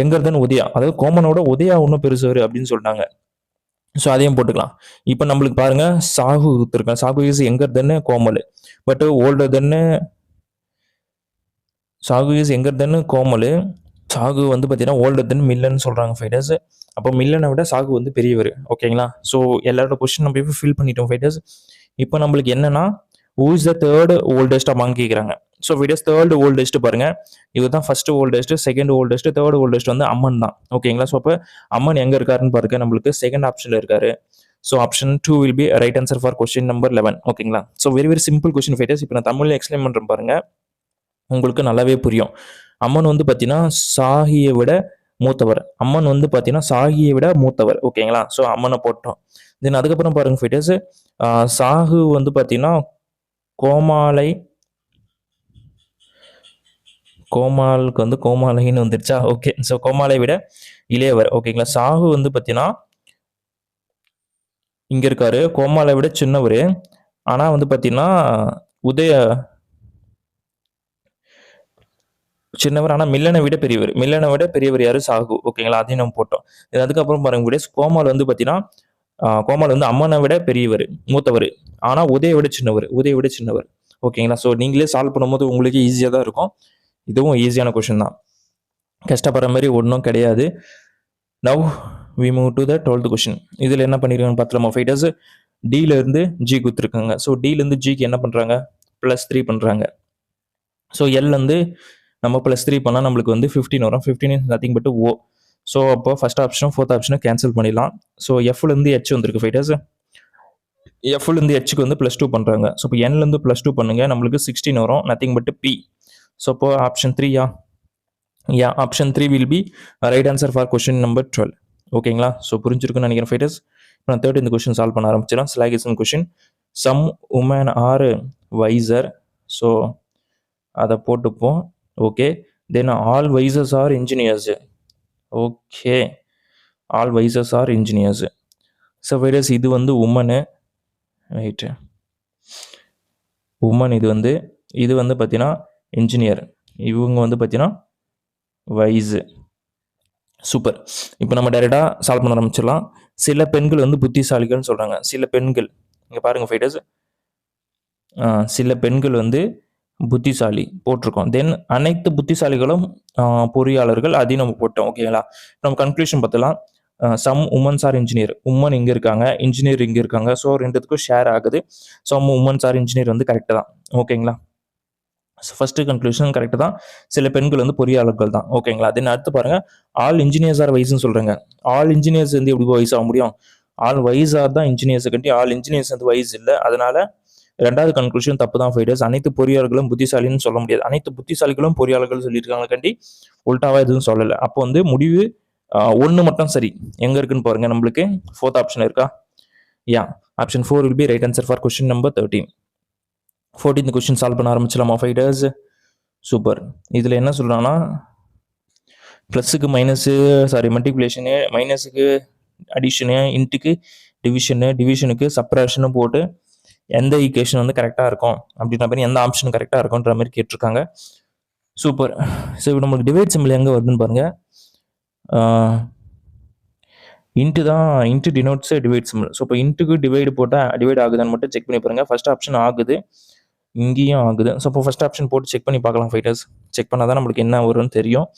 Speaker 1: யங்கர் தென் உதயா. அதாவது கோமனோட உதயா இன்னும் பெருசவர் அப்படின்னு சொல்லிட்டாங்க. ஸோ அதையும் போட்டுக்கலாம். இப்போ நம்மளுக்கு பாருங்க சாகு கொடுத்துருக்கேன். Sahu is younger than Komal. But older than Sahu is younger than Komal. Sahu வந்து பார்த்தீங்கன்னா ஓல்டர் தென் மில்லன் சொல்றாங்க ஃபைட்டர்ஸ். அப்போ மில்லனை விட சாகு வந்து பெரியவர். ஓகேங்களா? ஸோ எல்லாரோட கொஸ்டின் நம்ம இப்போ ஃபில் பண்ணிட்டோம் ஃபைட்டர்ஸ். இப்போ நம்மளுக்கு என்னன்னா who is the third oldest அமான்னு கேட்குறாங்க. ஸோ ஃபைட்டர்ஸ் தேர்ட் ஓல்டஸ்ட் பாருங்க. இது தான் first oldest, second oldest, third oldest வந்து அம்மன் தான். ஓகேங்களா? ஸோ அப்போ அம்மன் எங்க இருக்காருன்னு பாருங்க. நம்மளுக்கு செகண்ட் ஆப்ஷன்ல இருக்காரு. So option 2 will be right answer for question number 11. ஓகேங்களா? So very very simple question fighters. இப்போ நான் தமிழ்ல எக்ஸ்பிளைன் பண்றேன் பாருங்க. உங்களுக்கு நல்லாவே புரியும். அம்மன் வந்து பார்த்தீங்கன்னா சாகியை விட மூத்தவர். அம்மன் வந்து பார்த்தீங்கன்னா சாகியை விட மூத்தவர். ஓகேங்களா? ஸோ அம்மனை போட்டோம். தென் அதுக்கப்புறம் பாருங்க ஃபைட்டர்ஸ், சாகு வந்து பார்த்தீங்கன்னா கோமாலுக்கு வந்து கோமாலைன்னு வந்துருச்சா? ஓகே. ஸோ கோமாலை விட இளையவர். ஓகேங்களா? சாகு வந்து பார்த்தீங்கன்னா இங்க இருக்காரு. கோமாலை விட சின்னவர். ஆனா வந்து பார்த்தீங்கன்னா உதய சின்னவர். ஆனா மில்லனை விட பெரியவர். மில்லனை விட பெரியவர் யாரு? சாகு. ஓகேங்களா? அதையும் நம்ம போட்டோம். அதுக்கப்புறம் பாருங்க கோமால் வந்து பார்த்தீங்கன்னா கோமால் வந்து அம்மனை விட பெரியவர், மூத்தவர். ஆனா உதயை விட சின்னவர். ஓகேங்களா? ஸோ நீங்களே சால்வ் பண்ணும்போது உங்களுக்கு ஈஸியாக தான் இருக்கும். இதுவும் ஈஸியான கொஸ்டின் தான். கஷ்டப்படுற மாதிரி ஒன்றும் கிடையாது. Now we move to the 12th question. இதில் என்ன பண்ணிருக்காங்க பார்த்துலாமா ஃபைட்டர்ஸ்? டில இருந்து ஜி கொடுத்துருக்காங்க. ஸோ டில இருந்து ஜிக்கு என்ன பண்றாங்க? +3 பண்றாங்க. ஸோ எல் வந்து நம்ம +3 பண்ணா நம்மளுக்கு வந்து 15 வரும். 15 is nothing but O. So அப்போ ஃபர்ஸ்ட் ஆப்ஷனும் ஃபோர்த் ஆப்ஷனும் கேன்சல் பண்ணிடலாம். ஸோ எஃப்ல இருந்து ஹெச் வந்திருக்கு ஃபைட்டர்ஸ். எஃப்ல இருந்து ஹெச்சுக்கு வந்து +2 பண்றாங்க. ஸோ இப்போ என்ல இருந்து +2 பண்ணுங்க. நம்மளுக்கு 16 வரும். Nothing but B. ஸோ அப்போ option 3 option 3 will be right answer for question number 12. ஓகேங்களா? ஸோ புரிஞ்சிருக்குன்னு நினைக்கிறேன் ஃபைட்டர்ஸ். இப்போ நான் 13th கொஸ்டின் சால்வ் பண்ண ஆரம்பிச்சிடலாம். Syllogism question. Some women are wiser. So அதை போட்டுப்போம். Okay. Then all wisers are engineers. Okay. All wisers are engineers. So வைரஸ் இது வந்து உமனு, ரைட்டு, உமன் இது வந்து பார்த்தீங்கன்னா இன்ஜினியர், இவங்க வந்து பார்த்தீங்கன்னா வைஸு. சூப்பர். இப்போ நம்ம டைரெக்டாக சால்வ் பண்ண ஆரம்பிச்சிடலாம். சில பெண்கள் வந்து புத்திசாலிகள்னு சொல்கிறாங்க. சில பெண்கள், இங்கே பாருங்கள் ஃபைட்டர்ஸ், சில பெண்கள் வந்து புத்திசாலி போட்டிருக்கோம். தென் அனைத்து புத்திசாலிகளும் பொறியாளர்கள், அதையும் நம்ம போட்டோம். ஓகேங்களா? நம்ம கன்க்ளூஷன் பார்த்தலாம். Some womens are engineer, woman இங்கே இருக்காங்க, இன்ஜினியர் இங்கே இருக்காங்க. ஸோ ரெண்டுத்துக்கும் ஷேர் ஆகுது. சம் உமன்ஸ் ஆர் இன்ஜினியர் வந்து கரெக்டு தான். ஓகேங்களா? ஃபர்ஸ்ட் கன்க்ளூஷன் கரெக்டு தான். சில பெண்கள் வந்து பொறியாளர்கள் தான். ஓகேங்களா? தென் அடுத்து பாருங்க, ஆல் இன்ஜினியர்ஸ் ஆர் வைஸ்ன்னு சொல்றாங்க. ஆல் இன்ஜினியர்ஸ் வந்து எப்படி வைஸ் ஆக முடியும்? ஆல் வைஸ் ஆர் தான் இன்ஜினியர்ஸ் கட்டி, ஆல் இன்ஜினியர்ஸ் வந்து வைஸ் இல்லை. அதனால ரெண்டாவது கன்க்ளூஷன் தப்பு தான் ஃபைடர்ஸ். அனைத்து பொறியாளர்களும் புத்திசாலின்னு சொல்ல முடியாது. அனைத்து புத்திசாலிகளும் பொறியாளர்கள் சொல்லியிருக்காங்க கண்டி, உல்டாவா எதுவும் சொல்லலை. அப்போ வந்து முடிவு ஒன்று மட்டும் சரி. எங்க இருக்குன்னு பாருங்க, நம்மளுக்கு ஃபோர்த் ஆப்ஷன் இருக்கா? யா, option 4 will be right answer for question number 13. 14th question solve பண்ண ஆரம்பிச்சலாமா ஃபைட்டர்ஸ்? சூப்பர். இதில் என்ன சொல்கிறாங்கன்னா, ப்ளஸுக்கு மைனஸு, சாரி மல்டிப்ளிகேஷனு, மைனஸுக்கு அடிஷனு, இன்ட்டுக்கு டிவிஷனு, டிவிஷனுக்கு சப்ராக்ஷனு போட்டு எந்த ஈக்குவேஷன் வந்து கரெக்டாக இருக்கும் அப்படின்ற மாதிரி, எந்த ஆப்ஷன் கரெக்டாக இருக்கும்ன்ற மாதிரி கேட்டிருக்காங்க. சூப்பர். ஸோ இப்போ நம்மளுக்கு டிவைட் சிம்பிள் எங்கே வருதுன்னு பாருங்கள். இன்ட்டு தான், into denotes divide simple. So இப்போ இன்ட்டுக்கு டிவைடு போட்டால் டிவைட் ஆகுதுன்னு மட்டும் செக் பண்ணி பாருங்கள். ஃபர்ஸ்ட் ஆப்ஷன் ஆகுது, இங்கேயும் ஆகுது. ஸோ இப்போ ஃபர்ஸ்ட் ஆப்ஷன் போட்டு செக் பண்ணி பார்க்கலாம் ஃபைட்டர்ஸ். செக் பண்ணால் தான் நம்மளுக்கு என்ன வரும்னு தெரியும்.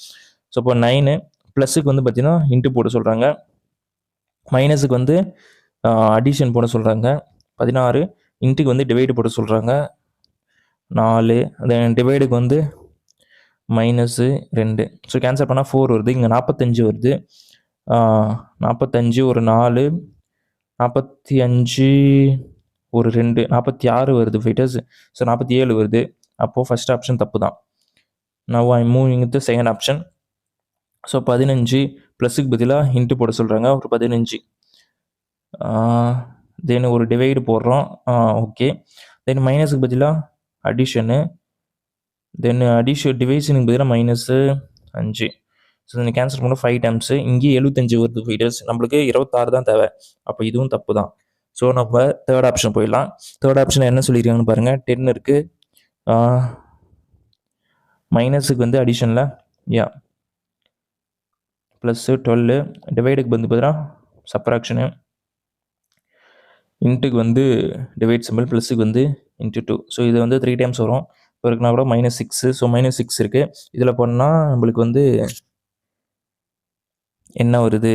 Speaker 1: ஸோ இப்போ 9 ப்ளஸுக்கு வந்து பார்த்தீங்கன்னா இன்ட்டு போட சொல்கிறாங்க, மைனஸுக்கு வந்து அடிஷன் போட சொல்கிறாங்க 16, இன்ட்டுக்கு வந்து டிவைடு போட சொல்கிறாங்க 4, தென் டிவைடுக்கு வந்து மைனஸு 2. ஸோ கேன்சல் பண்ணால் 4 வருது. இங்கே 45 வருது. 45 ஒரு 4, 45 ஒரு 2, 46 வருது ஃபைட்டர்ஸ். ஸோ 47 வருது. அப்போது ஃபர்ஸ்ட் ஆப்ஷன் தப்பு தான். Now I moving with second option. So 15 ப்ளஸுக்கு பதிலாக இன்ட்டு போட சொல்கிறாங்க, ஒரு 15. தென் ஒரு டிவைடு போடுறோம், ஓகே. தென் மைனஸுக்கு பதிலாக அடிஷனு, தென் டிவைஷனுக்கு பதிலாக மைனஸு 5. ஸோ இந்த கேன்சல் பண்ண 5 டைம்ஸு, இங்கே 75 வருது ஃபைட்டர்ஸ். நம்மளுக்கு 26 தான் தேவை. அப்போ இதுவும் தப்பு தான். ஸோ நம்ம தேர்ட் ஆப்ஷன் போயிடலாம். தேர்ட் ஆப்ஷன் என்ன சொல்லியிருக்காங்கன்னு பாருங்கள். 10 இருக்குது, மைனஸுக்கு வந்து அடிஷனில் யா ப்ளஸ்ஸு 12, டிவைடுக்கு வந்து பார்த்தீங்கன்னா சப்ராக்ஷனு, இன்ட்டுக்கு வந்து டிவைட் சிம்பிள், ப்ளஸுக்கு வந்து இன்ட்டு 2. ஸோ இது வந்து 3 டைம்ஸ் வரும். இப்போ இருக்குன்னா கூட -6. ஸோ -6 இருக்குது. இதில் போனால் நம்மளுக்கு வந்து என்ன வருது,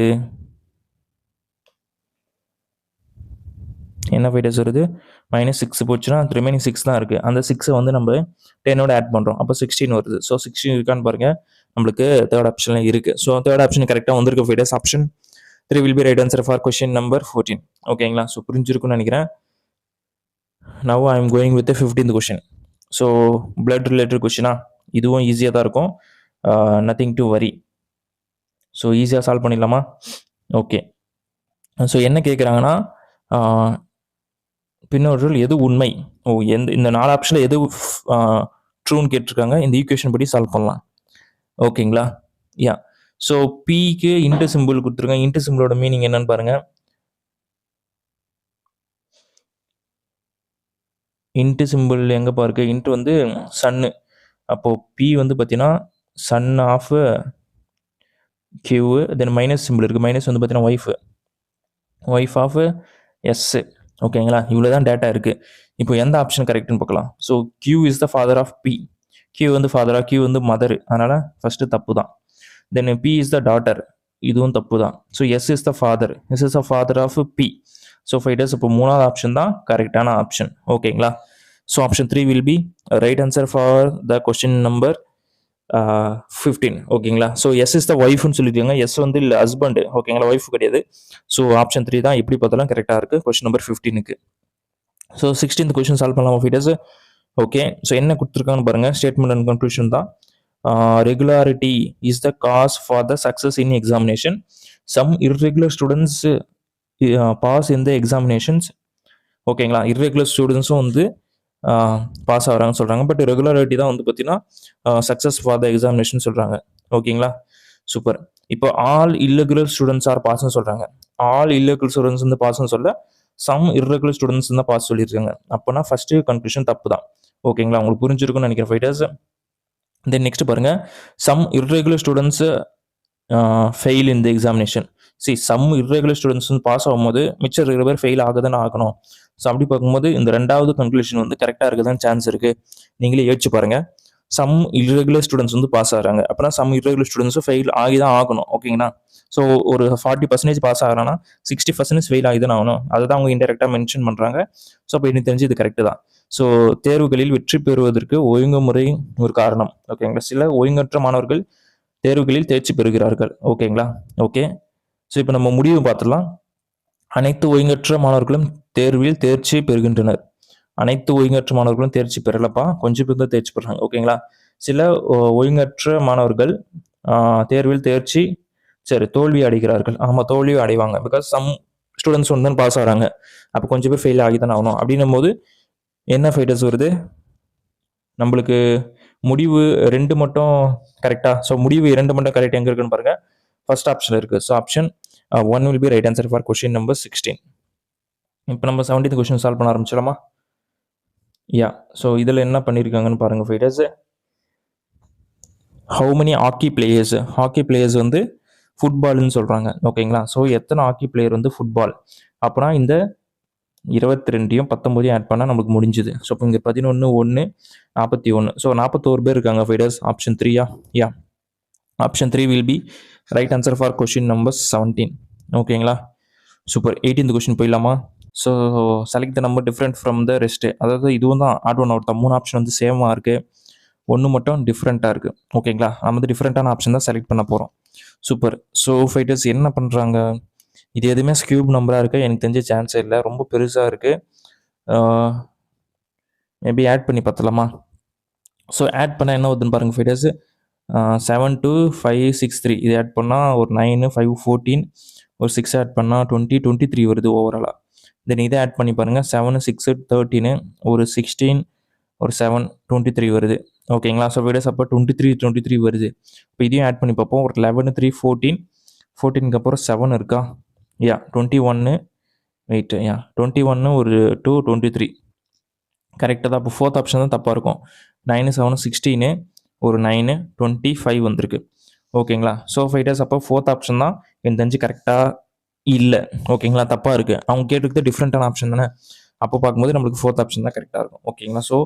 Speaker 1: என்ன ஃபைட்டர்ஸ் வருது? -6 போச்சுன்னா ரிமைனிங் 6 தான் இருக்குது. அந்த 6 வந்து நம்ம 10ஓட ஆட் பண்ணுறோம், அப்போ 16 வருது. ஸோ 16 இருக்கான்னு பாருங்கள், நம்மளுக்கு தேர்ட் ஆப்ஷனில் இருக்குது. ஸோ தேர்ட் ஆப்ஷன் கரெக்டாக வந்திருக்கு fighters. Option 3 will be right answer for question number 14. ஓகேங்களா? ஸோ புரிஞ்சிருக்குன்னு நினைக்கிறேன். Now I am going with 15th question. So blood related கொஷினா, இதுவும் ஈஸியாக தான் இருக்கும், நத்திங் டு வரி. ஸோ ஈஸியாக சால்வ் பண்ணிடலாமா? ஓகே. ஸோ என்ன கேட்குறாங்கன்னா, பின்னொருள் எது உண்மை? இந்த 4 ஆப்ஷனில் எது ட்ரூன்னு கேட்டிருக்காங்க. இந்த ஈக்குவேஷன் படி சால்வ் பண்ணலாம். ஓகேங்களா? யா. ஸோ பிக்கு இன்ட்டு சிம்பிள் கொடுத்துருக்காங்க. இன்ட்டு சிம்பிளோட மீனிங் என்னன்னு பாருங்க. இன்ட்டு சிம்பிள் எங்கே பாருக்கு? இன்ட்டு வந்து சன்னு. அப்போது பி வந்து பார்த்தீங்கன்னா son of Q, then minus simple இருக்குது. மைனஸ் வந்து பார்த்தீங்கன்னா ஒய்ஃப் ஆஃப் எஸ். ஓகேங்களா? இவ்வளோ தான் டேட்டா இருக்குது. இப்போ எந்த ஆப்ஷன் கரெக்டுன்னு பார்க்கலாம். So Q is the father of B. Q வந்து ஃபாதரா, கியூ வந்து மதர், அதனால் ஃபஸ்ட்டு தப்பு தான். Then B is the daughter, இதுவும் தப்பு தான். So S is the father, S is the father of B. So fighters இப்போ 3வது ஆப்ஷன் தான் கரெக்டான ஆப்ஷன். ஓகேங்களா? So option 3 will be right answer for the question number 15. ஓகேங்களா? ஸோ எஸ் இஸ் த ஒய்ஃப்னு சொல்லியிருக்காங்க. எஸ் வந்து இல்லை, ஹஸ்பண்டு. ஓகேங்களா? ஒய்ஃப் கிடையாது. ஸோ ஆப்ஷன் 3 தான் எப்படி பார்த்தாலும் கரெக்டாக இருக்குது கொஸ்டின் நம்பர் 15க்கு. ஸோ 16th கொஸ்டின் சால்வ் பண்ணலாமா ஃபைட்டர்ஸ்? ஓகே. ஸோ என்ன கொடுத்துருக்காங்கன்னு பாருங்கள். ஸ்டேட்மெண்ட் அண்ட் கன்க்ளூஷன் தான். Regularity is the cause for the success in examination. Some irregular students pass in the examinations. ஓகேங்களா? irregular ஸ்டூடெண்ட்ஸும் வந்து பாஸ் ஆகிறாங்கன்னு சொல்கிறாங்க. பட் ரெகுலாரிட்டி தான் வந்து பார்த்தீங்கன்னா சக்ஸஸ் ஃபார் த எக்ஸாமினேஷன் சொல்கிறாங்க. ஓகேங்களா? சூப்பர். இப்போ ஆல் இல்லெகுலர் ஸ்டூடெண்ட்ஸ் ஆர் பாஸ்ன்னு சொல்கிறாங்க. ஆல் irregular ஸ்டூடெண்ட்ஸ் வந்து பாஸ்ன்னு சொல்ல சம் irregular ஸ்டூடெண்ட்ஸ் தான் பாஸ் சொல்லியிருக்காங்க. அப்போனா ஃபர்ஸ்ட் கன்க்ளூஷன் தப்பு தான். ஓகேங்களா, உங்களுக்கு புரிஞ்சிருக்கும்னு நினைக்கிறேன் ஃபைட்டர்ஸ். தென் நெக்ஸ்ட் பாருங்க, some irregular students fail in the examination. Some irregular students வந்து பாஸ் ஆகும்போது மிச்சம் இருக்கிற பேர் ஃபெயில் ஆகதானே ஆகணும். ஸோ அப்படி பார்க்கும்போது இந்த ரெண்டாவது கன்க்ளூஷன் வந்து கரெக்டாக இருக்க தான் சான்ஸ் இருக்கு. நீங்களே யோசிச்சு பாருங்க, சம் irregular ஸ்டூடெண்ட்ஸ் வந்து பாஸ் ஆகிறாங்க, அப்போனா சம் irregular ஸ்டூடெண்ட்ஸும் ஃபெயில் ஆகி தான் ஆகணும். ஓகேங்களா, ஸோ ஒரு 40% பாஸ் ஆகிறாங்கன்னா 60% ஃபெயில் ஆகி தான் ஆகணும். அதை தான் அவங்க இன்டெரக்டாக மென்ஷன் பண்ணுறாங்க. ஸோ அப்போ எனக்கு தெரிஞ்சு இது கரெக்டு தான். ஸோ தேர்வுகளில் வெற்றி பெறுவதற்கு ஒழுங்குமுறை ஒரு காரணம். ஓகேங்களா, சில ஒழுங்கற்ற மாணவர்கள் தேர்வுகளில் தேர்ச்சி பெறுகிறார்கள். ஓகேங்களா, ஓகே. ஸோ இப்போ நம்ம முடிவு பார்த்துடலாம். அனைத்து ஒழுங்கற்ற மாணவர்களும் தேர்வில் தேர்ச்சி பெறுகின்றனர். அனைத்து ஒழுங்கற்ற மாணவர்களும் தேர்ச்சி பெறலப்பா, கொஞ்சம் பேர் தான் தேர்ச்சி பெறாங்க. ஓகேங்களா, சில ஒழுங்கற்ற மாணவர்கள் தேர்வில் தோல்வி அடைகிறார்கள். ஆமாம், தோல்வி அடைவாங்க. பிகாஸ் சம் ஸ்டூடெண்ட்ஸ் ஒன்று தான் பாஸ் ஆகிறாங்க, அப்போ கொஞ்சம் பேர் ஃபெயில் ஆகி தானே ஆகணும். அப்படின்னும் போது என்ன ஃபைட்டர்ஸ் வருது நம்மளுக்கு? முடிவு 2 மட்டும் கரெக்டா? ஸோ முடிவு 2 மட்டும் கரெக்ட் எங்கே இருக்குன்னு பாருங்க. ஃபர்ஸ்ட் ஆப்ஷன் இருக்கு. So option 1 will be right answer for question number 16. இப்போ நம்ம 17th கொஸ்டின் சால்வ் பண்ண ஆரம்பிச்சிடலாமா? யா, ஸோ இதில் என்ன பண்ணியிருக்காங்கன்னு பாருங்க fighters. How many hockey players வந்து ஃபுட்பால்னு சொல்கிறாங்க. ஓகேங்களா, ஸோ எத்தனை ஹாக்கி பிளேயர் வந்து ஃபுட்பால்? அப்போனா இந்த 22யும் 19யும் ஆட் பண்ணால் நமக்கு முடிஞ்சுது. ஸோ இப்போ இங்கே 11, 1, 41. ஸோ 41 பேர் இருக்காங்க ஃபைட்டர்ஸ். ஆப்ஷன் 3யா? Yeah, option 3 will be right answer for question number 17. ஓகேங்களா, சூப்பர். 18th கொஸ்டின் போயிடலாமா? So select the number different from the rest. அதாவது இதுவும் தான் ஆட் ஒன் அவுட் தான். 3 ஆப்ஷன் வந்து சேமாக இருக்குது, 1 மட்டும் டிஃப்ரெண்ட்டாக இருக்குது. ஓகேங்களா, நம்ம வந்து டிஃப்ரெண்ட்டான ஆப்ஷன் தான் செலக்ட் பண்ண போகிறோம். சூப்பர். ஸோ ஃபைட்டர்ஸ் என்ன பண்ணுறாங்க, இது எதுவுமே ஸ்கியூப் நம்பராக இருக்குது, எனக்கு தெரிஞ்ச சான்ஸே இல்லை, ரொம்ப பெருசாக இருக்குது. மேபி ஆட் பண்ணி பார்த்தலாமா? ஸோ ஆட் பண்ணால் என்ன வருதுன்னு பாருங்கள் ஃபைட்டர்ஸ். 7 2 5 6 3 இது ஆட் பண்ணால் ஒரு 9 5 14, ஒரு 6 ஆட் பண்ணால் 20 23 வருது ஓவராலாக. தென் இதை ஆட் பண்ணி பாருங்கள். 7 6 13, ஒரு 16, ஒரு 7 23 வருது. ஓகேங்களா, ஸோ ஃபைட்டர்ஸ் அப்போ 23 வருது. இப்போ இதையும் ஆட் பண்ணி பார்ப்போம். ஒரு 11 3 14, 14க்கு அப்புறம் 7 இருக்கா? யா, 21 வெயிட், யா 21, ஒரு 2 23 கரெக்டாக தான். இப்போ 4th ஆப்ஷன் தான் தப்பாக இருக்கும். 9 7 16, ஒரு 9 25 வந்திருக்கு. ஓகேங்களா, ஸோ ஃபைட்டர்ஸ் அப்போ 4th ஆப்ஷன் தான் எனக்கு தெரிஞ்சு கரெக்டாக இல்லை. ஓகேங்களா, தப்பாக இருக்குது. அவங்க கேட்டுக்கிட்டு டிஃப்ரெண்ட்டான ஆப்ஷன் தானே, அப்போ பார்க்கும்போது நம்மளுக்கு 4th ஆப்ஷன் தான் கரெக்டாக இருக்கும். ஓகேங்களா, so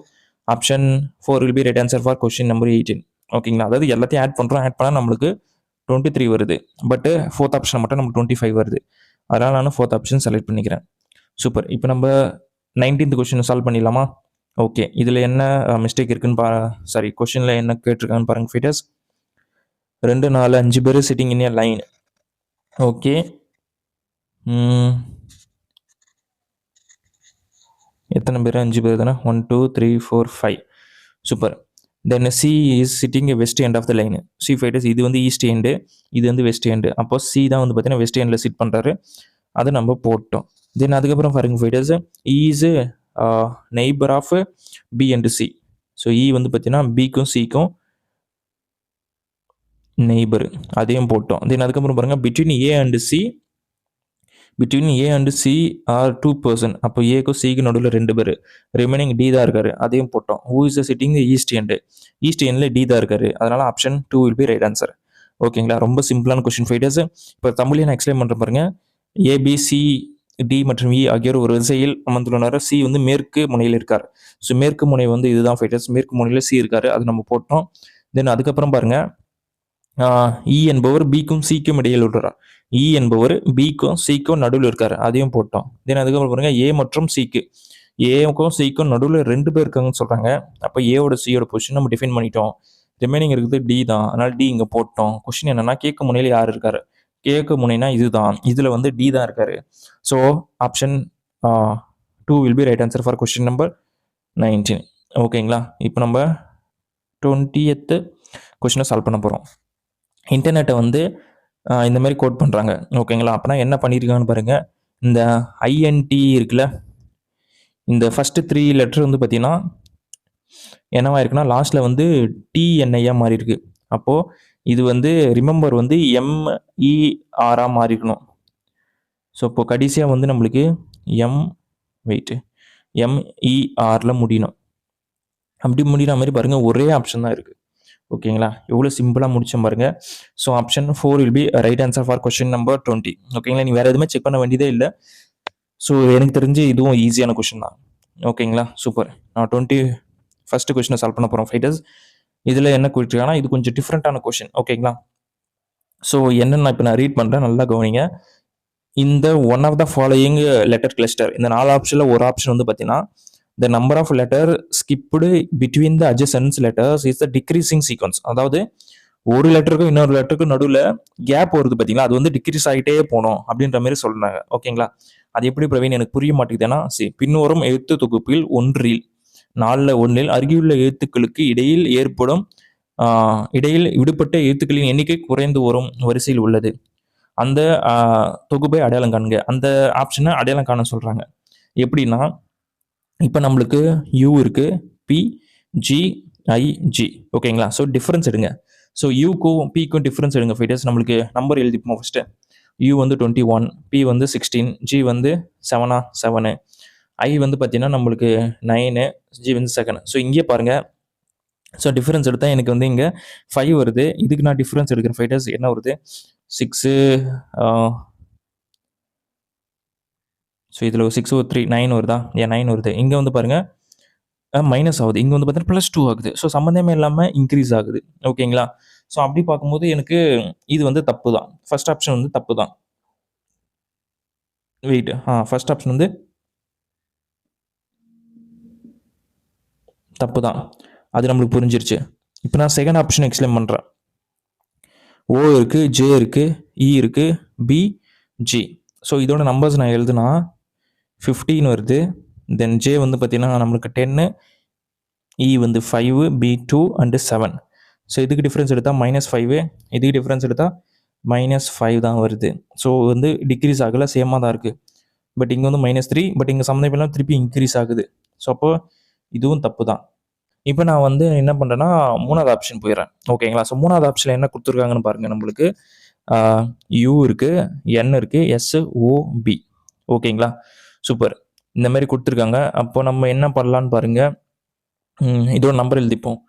Speaker 1: option 4 will be right answer for question number 18. ஓகேங்களா, அதாவது எல்லாத்தையும் ஆட் பண்ணுறோம், ஆட் பண்ணால் நம்மளுக்கு 23 வருது, பட்டு 4th ஆப்ஷன் மட்டும் நமக்கு 25 வருது. அதனால் நான் 4th ஆப்ஷன் செலக்ட் பண்ணிக்கிறேன். சூப்பர். இப்போ நம்ம 19th கொஸ்டின் சால்வ் பண்ணிடலாமா? ஓகே, இதில் என்ன மிஸ்டேக் இருக்குன்னு கொஸ்டினில் என்ன கேட்டிருக்கான்னு பாருங்கள் ஃபைட்டர்ஸ். 2 4 5 பேர் sitting in A line. Okay, எத்தனை பேர்? 5 பேர் தானே. 1 2 3 4 5. Super. Then C is sitting west end of the line. C fighters இது வந்து ஈஸ்ட் எண்டு, இது வந்து வெஸ்ட் எண்டு. அப்போ சி தான் வந்து பார்த்தீங்கன்னா வெஸ்ட் எண்டில் சிட் பண்ணுறாரு, அதை நம்ம போட்டோம். தென் அதுக்கப்புறம் பாருங்க fighters, is neighbour of B and C. So E வந்து பார்த்தீங்கன்னா பிக்கும் சிக்கும் நெய்பர், அதையும் போட்டோம். தென் அதுக்கப்புறம் பாருங்கள் between A and C are 2 person. அப்போ ஏக்கும் சிக்கு நடுவில் 2 பேர், ரிமைனிங் டி தான் இருக்காரு, அதையும் போட்டோம். ஹூ இஸ் சிட்டிங் ஈஸ்ட் எண்டில் டி தான் இருக்காரு, அதனால option 2 will be right answer. ஓகேங்களா, ரொம்ப சிம்பிளான கொஸ்டின் ஃபைட்டர்ஸ். இப்போ தமிழ்லேயே நான் எக்ஸ்பிளைன் பண்ணுறேன் பாருங்க. ஏபிசி டி மற்றும் இ ஆகியோர் ஒரு வரிசையில் அமர்ந்துள்ளனர். சி வந்து மேற்கு முனையில் இருக்கார். ஸோ மேற்கு முனை வந்து இதுதான் ஃபைட்டர்ஸ், மேற்கு முனையில் சி இருக்காரு, அது நம்ம போட்டோம். தென் அதுக்கப்புறம் பாருங்க, இ என்பவர் பிக்கும் சிக்கும் இடையில் உள்ளார். இ என்பவர் பிக்கும் சிக்கும் நடுவில் இருக்காரு, அதையும் போட்டோம். தென் அதுக்கப்புறம் பாருங்க, ஏ மற்றும் சிக்கு, ஏக்கும் சிக்கும் நடுவில் 2 பேர் இருக்காங்கன்னு சொல்றாங்க. அப்போ ஏவோட சியோட பொசிஷன் நம்ம டிஃபைன் பண்ணிட்டோம். ரிமைனிங் இருக்குது டி தான், அதனால டி இங்கே போட்டோம். கொஸ்டின் என்னன்னா, கேட்க முனையில் யார் இருக்காரு? கேட்க முனைனா இதுதான், இதுல வந்து டி தான் இருக்காரு. So option 2 will be right answer for question number 19. ஓகேங்களா, இப்போ நம்ம 20th கொஸ்டினை சால்வ் பண்ண போகிறோம். இன்டர்நெட்டை வந்து இந்த மாதிரி கோட் பண்ணுறாங்க. ஓகேங்களா, அப்போனா என்ன பண்ணியிருக்காங்கன்னு பாருங்கள். இந்த ஐஎன்டி இருக்குல்ல, இந்த ஃபஸ்ட்டு 3 லெட்டர் வந்து பார்த்தீங்கன்னா என்னவா இருக்குன்னா லாஸ்ட்டில் வந்து டிஎன்ஐயாக மாறி இருக்கு. அப்போது இது வந்து ரிமெம்பர் வந்து எம்இஆராக மாறிக்கணும். ஸோ இப்போ கடைசியாக வந்து நம்மளுக்கு எம்இஆரில் முடியணும். அப்படி முடிகிற மாதிரி பாருங்கள் ஒரே ஆப்ஷன் தான் இருக்குது. ஓகேங்களா, எவ்வளோ சிம்பிளாக முடிச்சோம் பாருங்கள். So option 4 will be right answer for question number 20. ஓகேங்களா, நீ வேறு எதுவுமே செக் பண்ண வேண்டியதே இல்லை. ஸோ எனக்கு தெரிஞ்சு இதுவும் ஈஸியான கொஷின் தான். ஓகேங்களா, சூப்பர். நான் 21st கொஷினை சால்வ் பண்ண போகிறோம் ஃபைட்டர்ஸ். இதில் என்ன கொடுத்துருக்காங்கன்னா இது கொஞ்சம் டிஃப்ரெண்ட்டான கொஷின். ஓகேங்களா, ஸோ என்னென்னு இப்போ நான் ரீட் பண்ணுறேன், நல்லா கவனிங்க. இந்த one of the following letter cluster, இந்த 4 ஆப்ஷனில் ஒரு ஆப்ஷன் வந்து பார்த்தீங்கன்னா the number of letter skipped between the adjacent letters is the decreasing sequence. அதாவது ஒரு லெட்டருக்கும் இன்னொரு லெட்டருக்கும் நடுவில் கேப் வருது பார்த்தீங்களா, அது வந்து டிக்ரீஸ் ஆகிட்டே போகணும் அப்படின்ற மாதிரி சொல்கிறாங்க. ஓகேங்களா, அது எப்படி பிரவீன் எனக்கு புரிய மாட்டேங்குதுன்னா, பின்வரும் எழுத்து தொகுப்பில் ஒன்றில் 4 அருகிலுள்ள எழுத்துக்களுக்கு இடையில் விடுபட்ட எழுத்துக்களின் எண்ணிக்கை குறைந்து வரும் வரிசையில் உள்ளது. அந்த தொகுப்பை அடையாளம் காணுங்க. அந்த ஆப்ஷனை அடையாளம் காண சொல்கிறாங்க. எப்படின்னா, இப்போ நம்மளுக்கு யூ இருக்குது, பி, ஜி, ஐ, ஜி. ஓகேங்களா, ஸோ டிஃப்ரென்ஸ் எடுங்க. ஸோ யூக்கும் பிக்கும் டிஃப்ரென்ஸ் எடுங்க ஃபைட்டர்ஸ். நம்மளுக்கு நம்பர் எழுதிப்போம் ஃபஸ்ட்டு. யூ வந்து 21, பி வந்து 16, ஜி வந்து 7, ஐ வந்து பார்த்தீங்கன்னா நம்மளுக்கு 9, ஜி வந்து 2. ஸோ இங்கே பாருங்கள். ஸோ டிஃப்ரென்ஸ் எடுத்தால் எனக்கு வந்து இங்கே 5 வருது. இதுக்கு நான் டிஃப்ரென்ஸ் எடுக்கிறேன் ஃபைட்டர்ஸ். என்ன வருது? 6. ஸோ இதில் 6 ஒரு 3 9 வருதா? 9 வருது. இங்கே வந்து பாருங்கள் மைனஸ் ஆகுது. இங்கே வந்து பார்த்தீங்கன்னா +2 ஆகுது. ஸோ சம்மந்தமே இல்லாமல் இன்க்ரீஸ் ஆகுது. ஓகேங்களா, ஸோ அப்படி பார்க்கும்போது எனக்கு இது வந்து தப்பு தான். ஃபர்ஸ்ட் ஆப்ஷன் வந்து தப்பு தான். வெயிட், ஃபர்ஸ்ட் ஆப்ஷன் வந்து தப்பு தான். அது நம்மளுக்கு புரிஞ்சிருச்சு. இப்போ நான் செகண்ட் ஆப்ஷன் எக்ஸ்பிளைன் பண்ணுறேன். ஓ இருக்குது, ஜே இருக்குது, இ இருக்குது, பி, ஜி. ஸோ இதோட நம்பர்ஸ் நான் எழுதுனா 15 வருது. தென் ஜே வந்து பார்த்தீங்கன்னா நம்மளுக்கு 10, இ வந்து 5, பி 2 அண்டு 7. ஸோ இதுக்கு டிஃப்ரென்ஸ் எடுத்தால் -5, இதுக்கு டிஃப்ரென்ஸ் எடுத்தால் -5 தான் வருது. ஸோ வந்து டிக்ரீஸ் ஆகலை, சேமாக தான் இருக்குது. பட் இங்கே வந்து -3, பட் இங்கே சம்மந்தம் திருப்பி இன்க்ரீஸ் ஆகுது. ஸோ அப்போ இதுவும் தப்பு தான். இப்போ நான் வந்து என்ன பண்ணுறேன்னா 3வது ஆப்ஷன் போயிடுறேன். ஓகேங்களா, ஸோ 3வது ஆப்ஷனில் என்ன கொடுத்துருக்காங்கன்னு பாருங்கள். நம்மளுக்கு யூ இருக்குது, என் இருக்குது, எஸ், ஓ, பி. ஓகேங்களா, சூப்பர். இந்த மாதிரி கொடுத்துருக்காங்க. அப்போ நம்ம என்ன பண்ணலான்னு பாருங்கள். இதோட நம்பர் எழுதிப்போம்.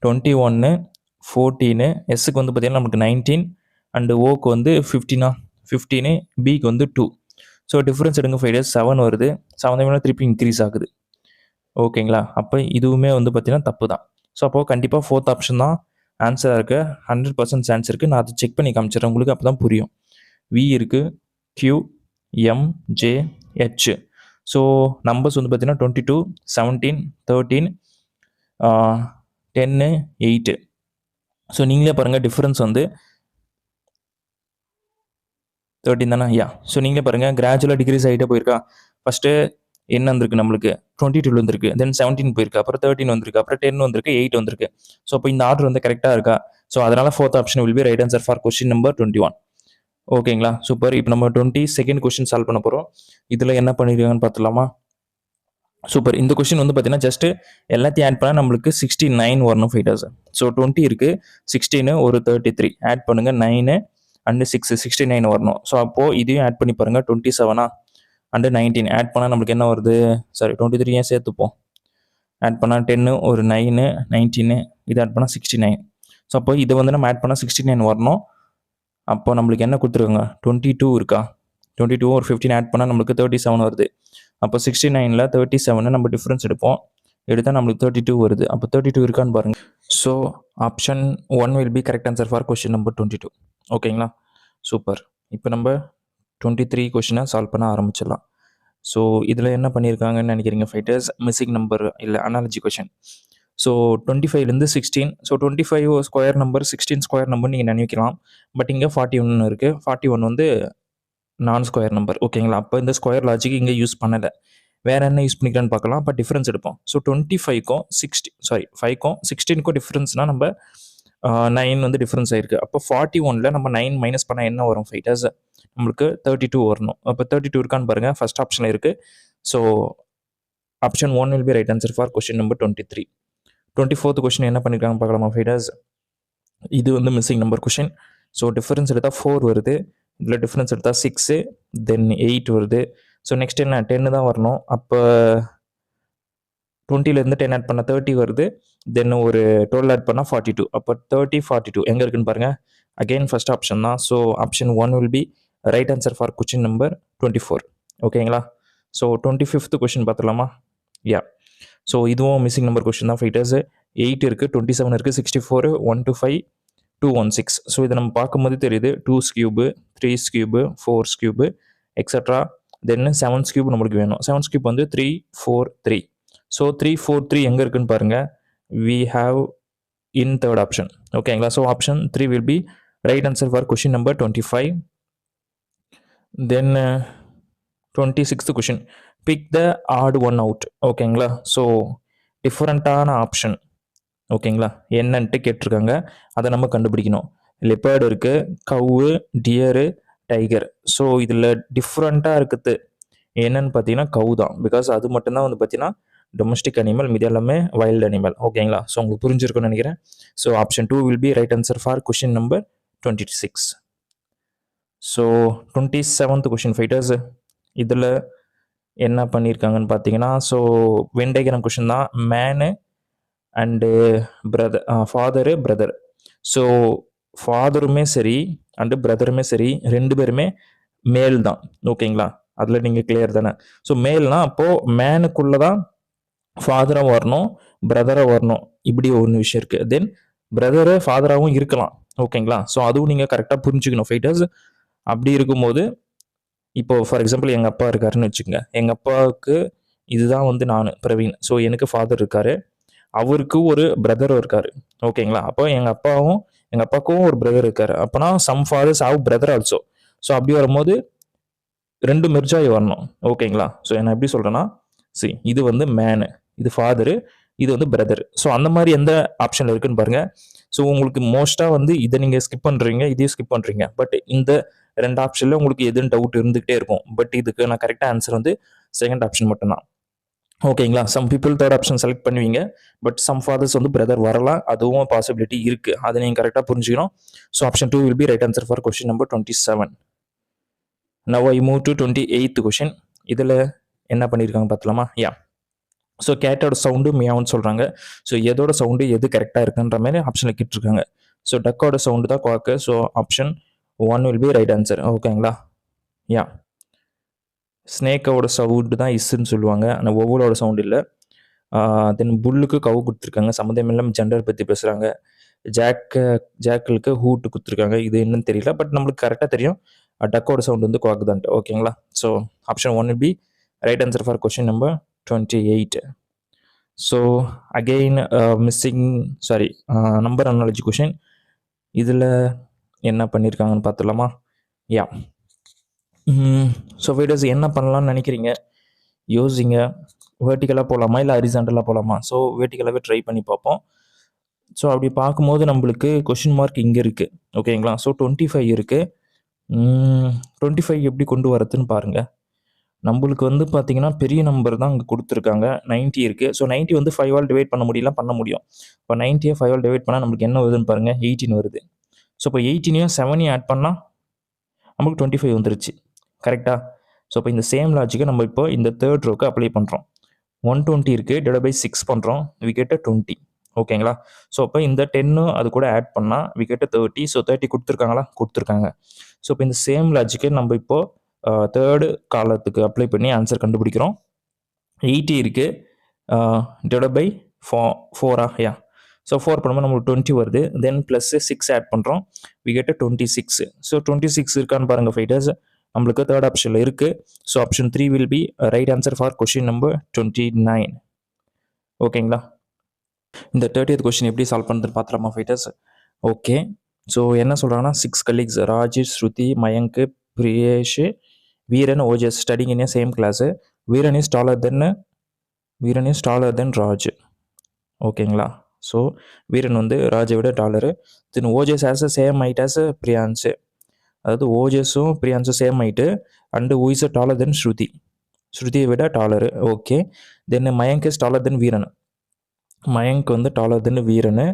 Speaker 1: 21, 14, எஸ்ஸுக்கு வந்து பார்த்தீங்கன்னா நமக்கு 19 அண்டு ஓக்கு வந்து 15, பிக்கு வந்து 2. ஸோ டிஃப்ரென்ஸ் எடுங்க 5 days 7 வருது. 7 திருப்பி இன்க்ரீஸ் ஆகுது. ஓகேங்களா, அப்போ இதுவுமே வந்து பார்த்தீங்கன்னா தப்பு தான். ஸோ அப்போது கண்டிப்பாக 4th ஆப்ஷன் தான் ஆன்சராக இருக்குது. 100% சான்ஸ் இருக்குது. நான் அதை செக் பண்ணி காமிச்சிடுறேன் உங்களுக்கு, அப்போ தான் புரியும். வி இருக்குது, Q, M, J, H. So numbers வந்து பார்த்தீங்கன்னா 22, 17, 13, 10, 8. ஸோ நீங்களே பாருங்கள் டிஃப்ரென்ஸ் வந்து 13 தானே? ஸோ நீங்களே பாருங்கள் கிராஜுவலாக டிக்ரீஸ் ஆகிட்டே போயிருக்கா. ஃபஸ்ட்டு என்ன வந்திருக்கு நம்மளுக்கு 22 வந்திருக்கு, தென் 17 போயிருக்கு, அப்புறம் 13 வந்திருக்கு, அப்புறம் 10 வந்திருக்கு, 8 வந்திருக்கு. ஸோ அப்போ இந்த ஆர்டர் வந்து கரெக்டாக இருக்கா? ஸோ அதனால் 4th option will be right answer for question number 21. ஓகேங்களா, சூப்பர். இப்போ நம்ம 22nd கொஸ்டின் சால்வ் பண்ண போகிறோம். இதில் என்ன பண்ணியிருக்காங்கன்னு பார்த்துலாமா? சூப்பர். இந்த கொஸ்டின் வந்து பார்த்தீங்கன்னா ஜஸ்ட்டு எல்லாத்தையும் ஆட் பண்ணால் நம்மளுக்கு 69 வரணும் ஃபைட்டர்ஸ். ஸோ 20 இருக்குது, 16, ஒரு 33 ஆட் பண்ணுங்கள், 9 அண்டு 6 69 வரணும். ஸோ அப்போது இதையும் ஆட் பண்ணி பாருங்கள். 27 அண்டு 19 ஆட் பண்ணால் நம்மளுக்கு என்ன வருது? சாரி 23 ஏன் சேர்த்துப்போம். ஆட் பண்ணால் 10, ஒரு 9, 19, இது ஆட் பண்ணால் 69. ஸோ அப்போ இதை வந்து நம்ம ஆட் பண்ணால் 69 வரணும். அப்போ நம்மளுக்கு என்ன கொடுத்துருக்காங்க? 22 இருக்கா? 22 ஒரு 15 ஆட் பண்ணால் நம்மளுக்கு 37 வருது. அப்போ 69ல் 37 நம்ம டிஃப்ரென்ஸ் எடுத்தால் நம்மளுக்கு 32 வருது. அப்போ 32 இருக்கான்னு பாருங்கள். So option 1 will B correct answer for question number 22. ஓகேங்களா, சூப்பர். இப்போ நம்ம 23 கொஸ்டினை சால்வ் பண்ண ஆரம்பிச்சிடலாம். ஸோ இதில் என்ன பண்ணியிருக்காங்கன்னு நினைக்கிறீங்க ஃபைட்டர்ஸ்? மிஸ்ஸிங் நம்பர் இல்லை அனாலஜி கொஷின். ஸோ 25லேருந்து 16. So 25 square number, 16 square number நீங்கள் நினைக்கலாம். பட் இங்கே 41 இருக்குது. 41 வந்து நான் ஸ்கொயர் நம்பர். ஓகேங்களா, அப்போ இந்த ஸ்கொயர் லாஜிக் இங்கே யூஸ் பண்ணலை. வேறு என்ன யூஸ் பண்ணிக்கலான்னு பார்க்கலாம். அப்போ டிஃப்ரென்ஸ் எடுப்போம். ஸோ 25க்கும் 5க்கும் 16க்கும் டிஃப்ரென்ஸ்னால் நம்ம 9 வந்து டிஃப்ரென்ஸ் ஆயிருக்கு. அப்போ 41ல் நம்ம 9 மைனஸ் பண்ணால் என்ன வரும் ஃபைட்டர்ஸ்? நம்மளுக்கு 32 வரணும். அப்போ 32 இருக்கான்னு பாருங்கள். ஃபர்ஸ்ட் ஆப்ஷனில் இருக்குது. So option 1 will be right answer for question number 23. 24th question என்ன பண்ணியிருக்காங்க பார்க்கலாமா ஃபைட்டர்ஸ்? இது வந்து missing number question. So difference எடுத்தால் 4 வருது. இதில் டிஃப்ரென்ஸ் எடுத்தால் 6 தென் 8 வருது. ஸோ நெக்ஸ்ட் என்ன 10 தான் வரணும். அப்போ 20லேருந்து 10 ஆட் பண்ணால் 30 வருது. தென் ஒரு 12 ஆட் பண்ணால் 42. அப்போ 30, 42 எங்கே இருக்குன்னு பாருங்கள். அகெயின் ஃபர்ஸ்ட் ஆப்ஷன் தான். So option 1 will be right answer for question number 24. ஓகேங்களா? ஸோ 25th கொஸ்டின் பார்த்துலாமா? யா. ஸோ இதுவும் மிஸ்ஸிங் நம்பர் கொஸ்டின் தான் ஃபைட்டர்ஸ். 8 இருக்குது, 27 இருக்குது, 64, 125, 216. ஸோ இதை நம்ம பார்க்கும்போது தெரியுது 2's cube, 3's cube, 4's cube, extra. Then 7's cube நம்மளுக்கு வேணும். 7's cube வந்து 3, 4, 3. ஸோ 3, 4, 3 எங்கே இருக்குன்னு பாருங்கள். we have in third option. ஓகேங்களா? So option 3 will be right answer for question number 25. then 26th question, pick the odd one out. ஓகேங்களா? So டிஃப்ரெண்ட்டான option ஓகேங்களா என்னன்ட்டு கேட்டிருக்காங்க. அதை நம்ம கண்டுபிடிக்கணும். லெப்பர்டு இருக்குது, கவு, டியரு, டைகர். ஸோ இதில் டிஃப்ரெண்ட்டாக இருக்குது என்னன்னு பார்த்தீங்கன்னா கவு தான். பிகாஸ் அது மட்டும்தான் வந்து பார்த்தீங்கன்னா டொமஸ்டிக் அனிமல், மீது எல்லாமே வைல்டு அனிமல். ஓகேங்களா? ஸோ உங்களுக்கு புரிஞ்சிருக்குன்னு நினைக்கிறேன். So option 2 will be right answer for question number 26. So 27th question fighters. இதில் என்ன பண்ணியிருக்காங்கன்னு பார்த்தீங்கன்னா, ஸோ வெண்டைகிராம் கொஸ்டின் தான். Man and brother, father brother. So ஃபாதருமே சரி அண்டு பிரதருமே சரி 2 பேருமே மேல் தான். ஓகேங்களா? அதில் நீங்கள் கிளியர் தானே? ஸோ மேல்னா அப்போது மேனுக்குள்ளே தான் ஃபாதராக வரணும், பிரதராக வரணும். இப்படி ஒன்று விஷயம் இருக்குது. தென் பிரதரு ஃபாதராகவும் இருக்கலாம். ஓகேங்களா? ஸோ அதுவும் நீங்கள் கரெக்டாக புரிஞ்சுக்கணும் ஃபைட்டர்ஸ். அப்படி இருக்கும்போது இப்போது ஃபார் எக்ஸாம்பிள் எங்கள் அப்பா இருக்காருன்னு வச்சுக்கோங்க. எங்கள் அப்பாவுக்கு இதுதான் வந்து நான் பிரவீன். ஸோ எனக்கு ஃபாதர் இருக்கார், அவருக்கு ஒரு பிரதரும் இருக்கார். ஓகேங்களா? அப்போ எங்கள் அப்பாவுக்கும் ஒரு பிரதர் இருக்கார். அப்போனா some fathers have brother also. So அப்படி வரும்போது 2 மெர்ஜாகி வரணும். ஓகேங்களா? ஸோ நான் எப்படி சொல்கிறேன்னா, இது வந்து மேனு, இது ஃபாதரு, இது வந்து பிரதர். ஸோ அந்த மாதிரி எந்த ஆப்ஷனில் இருக்குன்னு பாருங்கள். ஸோ உங்களுக்கு மோஸ்ட்டாக வந்து இதை நீங்கள் ஸ்கிப் பண்ணுறீங்க, இதையும் ஸ்கிப் பண்ணுறீங்க. பட் இந்த 2 ஆப்ஷனில் உங்களுக்கு எதுன்னு டவுட் இருந்துகிட்டே இருக்கும். பட் இதுக்கு நான் கரெக்டாக ஆன்சர் வந்து செகண்ட் ஆப்ஷன் மட்டும்தான். ஓகேங்களா? Some people third option select பண்ணுவீங்க. பட் சம் ஃபாதர்ஸ் வந்து பிரதர் வரலாம், அதுவும் பாசிபிலிட்டி இருக்குது. அதை நீங்கள் கரெக்டாக புரிஞ்சுக்கணும். So option 2 will be right answer for question number 27. Now I move to 28th question. இதில் என்ன பண்ணியிருக்காங்க பார்த்துலாமா? யா. ஸோ கேட்டோட சவுண்டு மியாவுன்னு சொல்கிறாங்க. ஸோ எதோட சவுண்டு எது கரெக்டாக இருக்குன்ற மாதிரி ஆப்ஷனில் கேட்டிருக்காங்க. ஸோ டக்கோட சவுண்டு தான் quake. So option 1 will be right answer. ஓகேங்களா? யா. ஸ்னேக்கோட சவுண்டு தான் இஸ்ன்னு சொல்லுவாங்க, ஆனால் ஒவ்வொருவோட சவுண்டு இல்லை. தென் புல்லுக்கு கவு கொடுத்துருக்காங்க, சம்மந்தம் இல்லாமல் ஜெண்டர் பற்றி பேசுகிறாங்க. ஜாக்கிளுக்கு ஹூட்டு கொடுத்துருக்காங்க, இது என்னன்னு தெரியல. பட் நம்மளுக்கு கரெக்டாக தெரியும் டக்கோட சவுண்டு வந்து குவாக்கு தான். ஓகேங்களா? So option 1 will be right answer for question number 28. So again missing number analogy question. இதில் என்ன பண்ணியிருக்காங்கன்னு பார்த்துலாமா? யா. ஸோ வீடியோஸ் என்ன பண்ணலான்னு நினைக்கிறீங்க? யோசிங்க. வேர்ட்டிக்கலாக போகலாமா இல்லை ஹரிசாண்டலாக போகலாமா? ஸோ வேர்ட்டிக்கலாகவே ட்ரை பண்ணி பார்ப்போம். ஸோ அப்படி பார்க்கும்போது நம்மளுக்கு கொஷின் மார்க் இங்கே இருக்குது. ஓகேங்களா? ஸோ 25 இருக்குது. 25 எப்படி கொண்டு வரதுன்னு பாருங்கள். நம்மளுக்கு வந்து பார்த்தீங்கன்னா பெரிய நம்பர் தான் இங்கே கொடுத்துருக்காங்க. 90 இருக்குது. ஸோ 90 வந்து 5 ஆல் டிவைட் பண்ண பண்ண முடியும். இப்போ 90 5 ஆல் டிவைட் பண்ணால் நம்மளுக்கு என்ன வருதுன்னு பாருங்கள், 18 வருது. ஸோ இப்போ 18 7 ஆட் பண்ணால் நமக்கு 25 வந்துருச்சு. கரெக்டாக? ஸோ இப்போ இந்த சேம் லாஜிக்கை நம்ம இப்போ இந்த தேர்ட் ரோக்கு அப்ளை பண்ணுறோம். 120 இருக்குது, டிவைட் பை 6 பண்ணுறோம், வி கெட் 20. ஓகேங்களா? ஸோ அப்போ இந்த 10 அது கூட ஆட் பண்ணால் வி கெட் 30. ஸோ 30 கொடுத்துருக்காங்களா? கொடுத்துருக்காங்க. ஸோ இப்போ இந்த சேம் லாஜிக்கை நம்ம இப்போது தேர்டு காலத்துக்கு அப்ளை பண்ணி ஆன்சர் கண்டுபிடிக்கிறோம். 80 இருக்குது, டிவைட் பை 4. யா. ஸோ 4 பண்ணும்போது நம்மளுக்கு 20 வருது. தென் ப்ளஸ் 6 ஆட் பண்ணுறோம், வி கெட் 26. ஸோ 26 இருக்கான்னு பாருங்கள் ஃபைட்டர்ஸ். நம்மளுக்கு தேர்ட் ஆப்ஷனில் இருக்குது. So option 3 will be right answer for question number 29. ஓகேங்களா? இந்த 30th கொஸ்டின் எப்படி சால்வ் பண்ணுறதுன்னு பார்த்துலாமா ஃபைட்டர்ஸ்? ஓகே. ஸோ என்ன சொல்கிறாங்கன்னா 6 colleagues Rajesh, Shruti, Mayank, Priyesh, Veeran, Ojas studying in a same class. Veeran is taller than Raj. ஓகேங்களா? ஸோ வீரன் வந்து ராஜை விட taller. Then Ojas as same height as Priyanshu. அதாவது ஓஜஸும் பிரியான்ஸும் same height. And who is taller than ஸ்ருதியை விட taller. Okay. Then Mayank is taller than Veeran. Mayank வந்து டாலர் தென் வீரன்.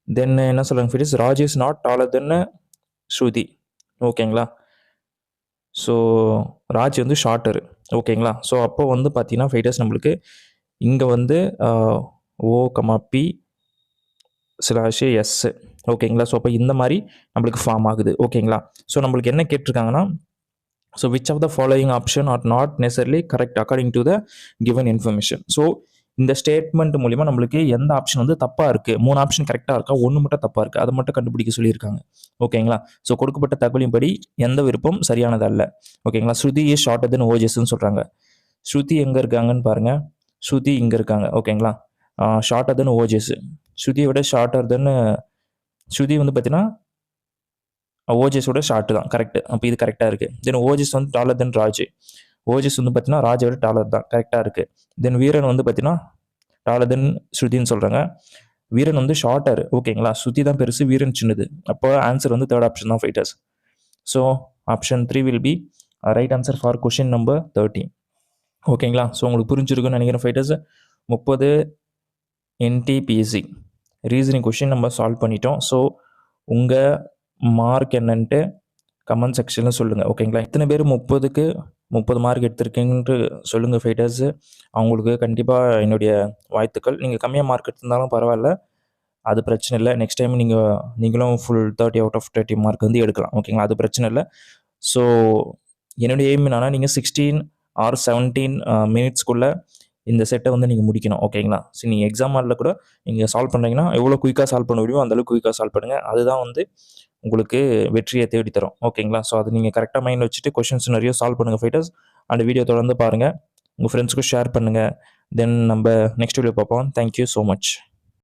Speaker 1: தென் என்ன சொல்கிறாங்க ஃபிரிஸ், Raj is not taller than ஸ்ருதி. ஓகேங்களா? ஸோ ராஜ் வந்து ஷார்ட்டரு. ஓகேங்களா? ஸோ அப்போ வந்து பார்த்தீங்கன்னா ஃபைட்டர்ஸ் நம்மளுக்கு இங்கே வந்து O comma B slash S. ஓகேங்களா? ஸோ அப்போ இந்த மாதிரி நம்மளுக்கு ஃபார்ம் ஆகுது. ஓகேங்களா? ஸோ நம்மளுக்கு என்ன கேட்டிருக்காங்கன்னா, so which of the following option are not necessarily correct according to the given information. So இந்த ஸ்டேட்மெண்ட் மூலிமா நம்மளுக்கு எந்த ஆப்ஷன் வந்து தப்பாக இருக்குது, 3 ஆப்ஷன் கரெக்டாக இருக்கா, 1 மட்டும் தப்பாக இருக்குது, அதை மட்டும் கண்டுபிடிக்க சொல்லியிருக்காங்க. ஓகேங்களா? ஸோ கொடுக்கப்பட்ட தகவலின்படி எந்த விருப்பம் சரியானது அல்ல. ஓகேங்களா? ஸ்ருதி இஸ் ஷார்ட்டர் தென் ஓஜஸ்ன்னு சொல்கிறாங்க. ஸ்ருதி எங்கே இருக்காங்கன்னு பாருங்கள். ஸ்ருதி இங்கே இருக்காங்க. ஓகேங்களா? ஷார்ட்டர் தென் ஓஜஸ். ஸ்ருதியை விட ஷார்ட்டர் தென் ஸ்ருதி வந்து பார்த்தீங்கன்னா ஓஜஸோட ஷார்ட் தான் கரெக்ட். அப்போ இது கரெக்டாக இருக்குது. தென் ஓஜஸ் வந்து டாலர் தென் ராஜ். ஓஜஸ் வந்து பார்த்தீங்கன்னா ராஜை விட டாலர் தான் கரெக்டாக இருக்குது. தென் வீரன் வந்து பார்த்தீங்கன்னா டாலர் தென் ஸ்ருதின்னு சொல்கிறாங்க. வீரன் வந்து ஷார்ட்டர். ஓகேங்களா? ஸ்ருதி தான் பெருசு, வீரன் சின்னது. அப்போ ஆன்சர் வந்து தேர்ட் ஆப்ஷன் தான் fighters. So option 3 will be right answer for question number 13. ஓகேங்களா? ஸோ உங்களுக்கு புரிஞ்சிருக்குன்னு நினைக்கிறேன் ஃபைட்டர்ஸ். 30 என்டிபிஎஸ்சி ரீசனிங் கொஷின் நம்ம சால்வ் பண்ணிட்டோம். ஸோ உங்கள் மார்க் என்னன்ட்டு கமெண்ட் செக்ஷனில் சொல்லுங்கள். ஓகேங்களா? இத்தனை பேர் 30க்கு 30 மார்க் எடுத்திருக்கீங்கன்ட்டு சொல்லுங்கள் ஃபைட்டர்ஸு. அவங்களுக்கு கண்டிப்பாக என்னுடைய வாழ்த்துக்கள். நீங்கள் கம்மியாக மார்க் எடுத்திருந்தாலும் பரவாயில்ல, அது பிரச்சனை இல்லை. நெக்ஸ்ட் டைம் நீங்களும் ஃபுல் 30 அவுட் ஆஃப் 30 மார்க் வந்து எடுக்கலாம். ஓகேங்களா? அது பிரச்சனை இல்லை. ஸோ என்னுடைய எய்ம் என்னன்னா, நீங்கள் 16 ஆர் 17 மினிட்ஸ்க்குள்ளே இந்த செட்டை வந்து நீங்கள் முடிக்கணும். ஓகேங்களா? சரி, நீங்கள் எக்ஸாம் ஹாலில் கூட நீங்கள் சால்வ் பண்ணுறீங்கன்னா எவ்வளோ குயிக்காக சால்வ் பண்ண முடியுமோ அந்தளவுக்கு குயிக்காக சால்வ் பண்ணுங்கள். அதுதான் வந்து உங்களுக்கு வெற்றியை தேடி தரும். ஓகேங்களா? ஸோ அது நீங்கள் கரெக்டாக மைண்டில் வச்சுட்டு கொஷின்ஸ் நிறைய சால்வ் பண்ணுங்கள் ஃபைட்டர்ஸ். அந்த வீடியோ தொடர்ந்து பாருங்கள், உங்கள் ஃப்ரெண்ட்ஸுக்கும் ஷேர் பண்ணுங்கள். தென் நம்ம நெக்ஸ்ட் வீடியோ பார்ப்போம். Thank you so much.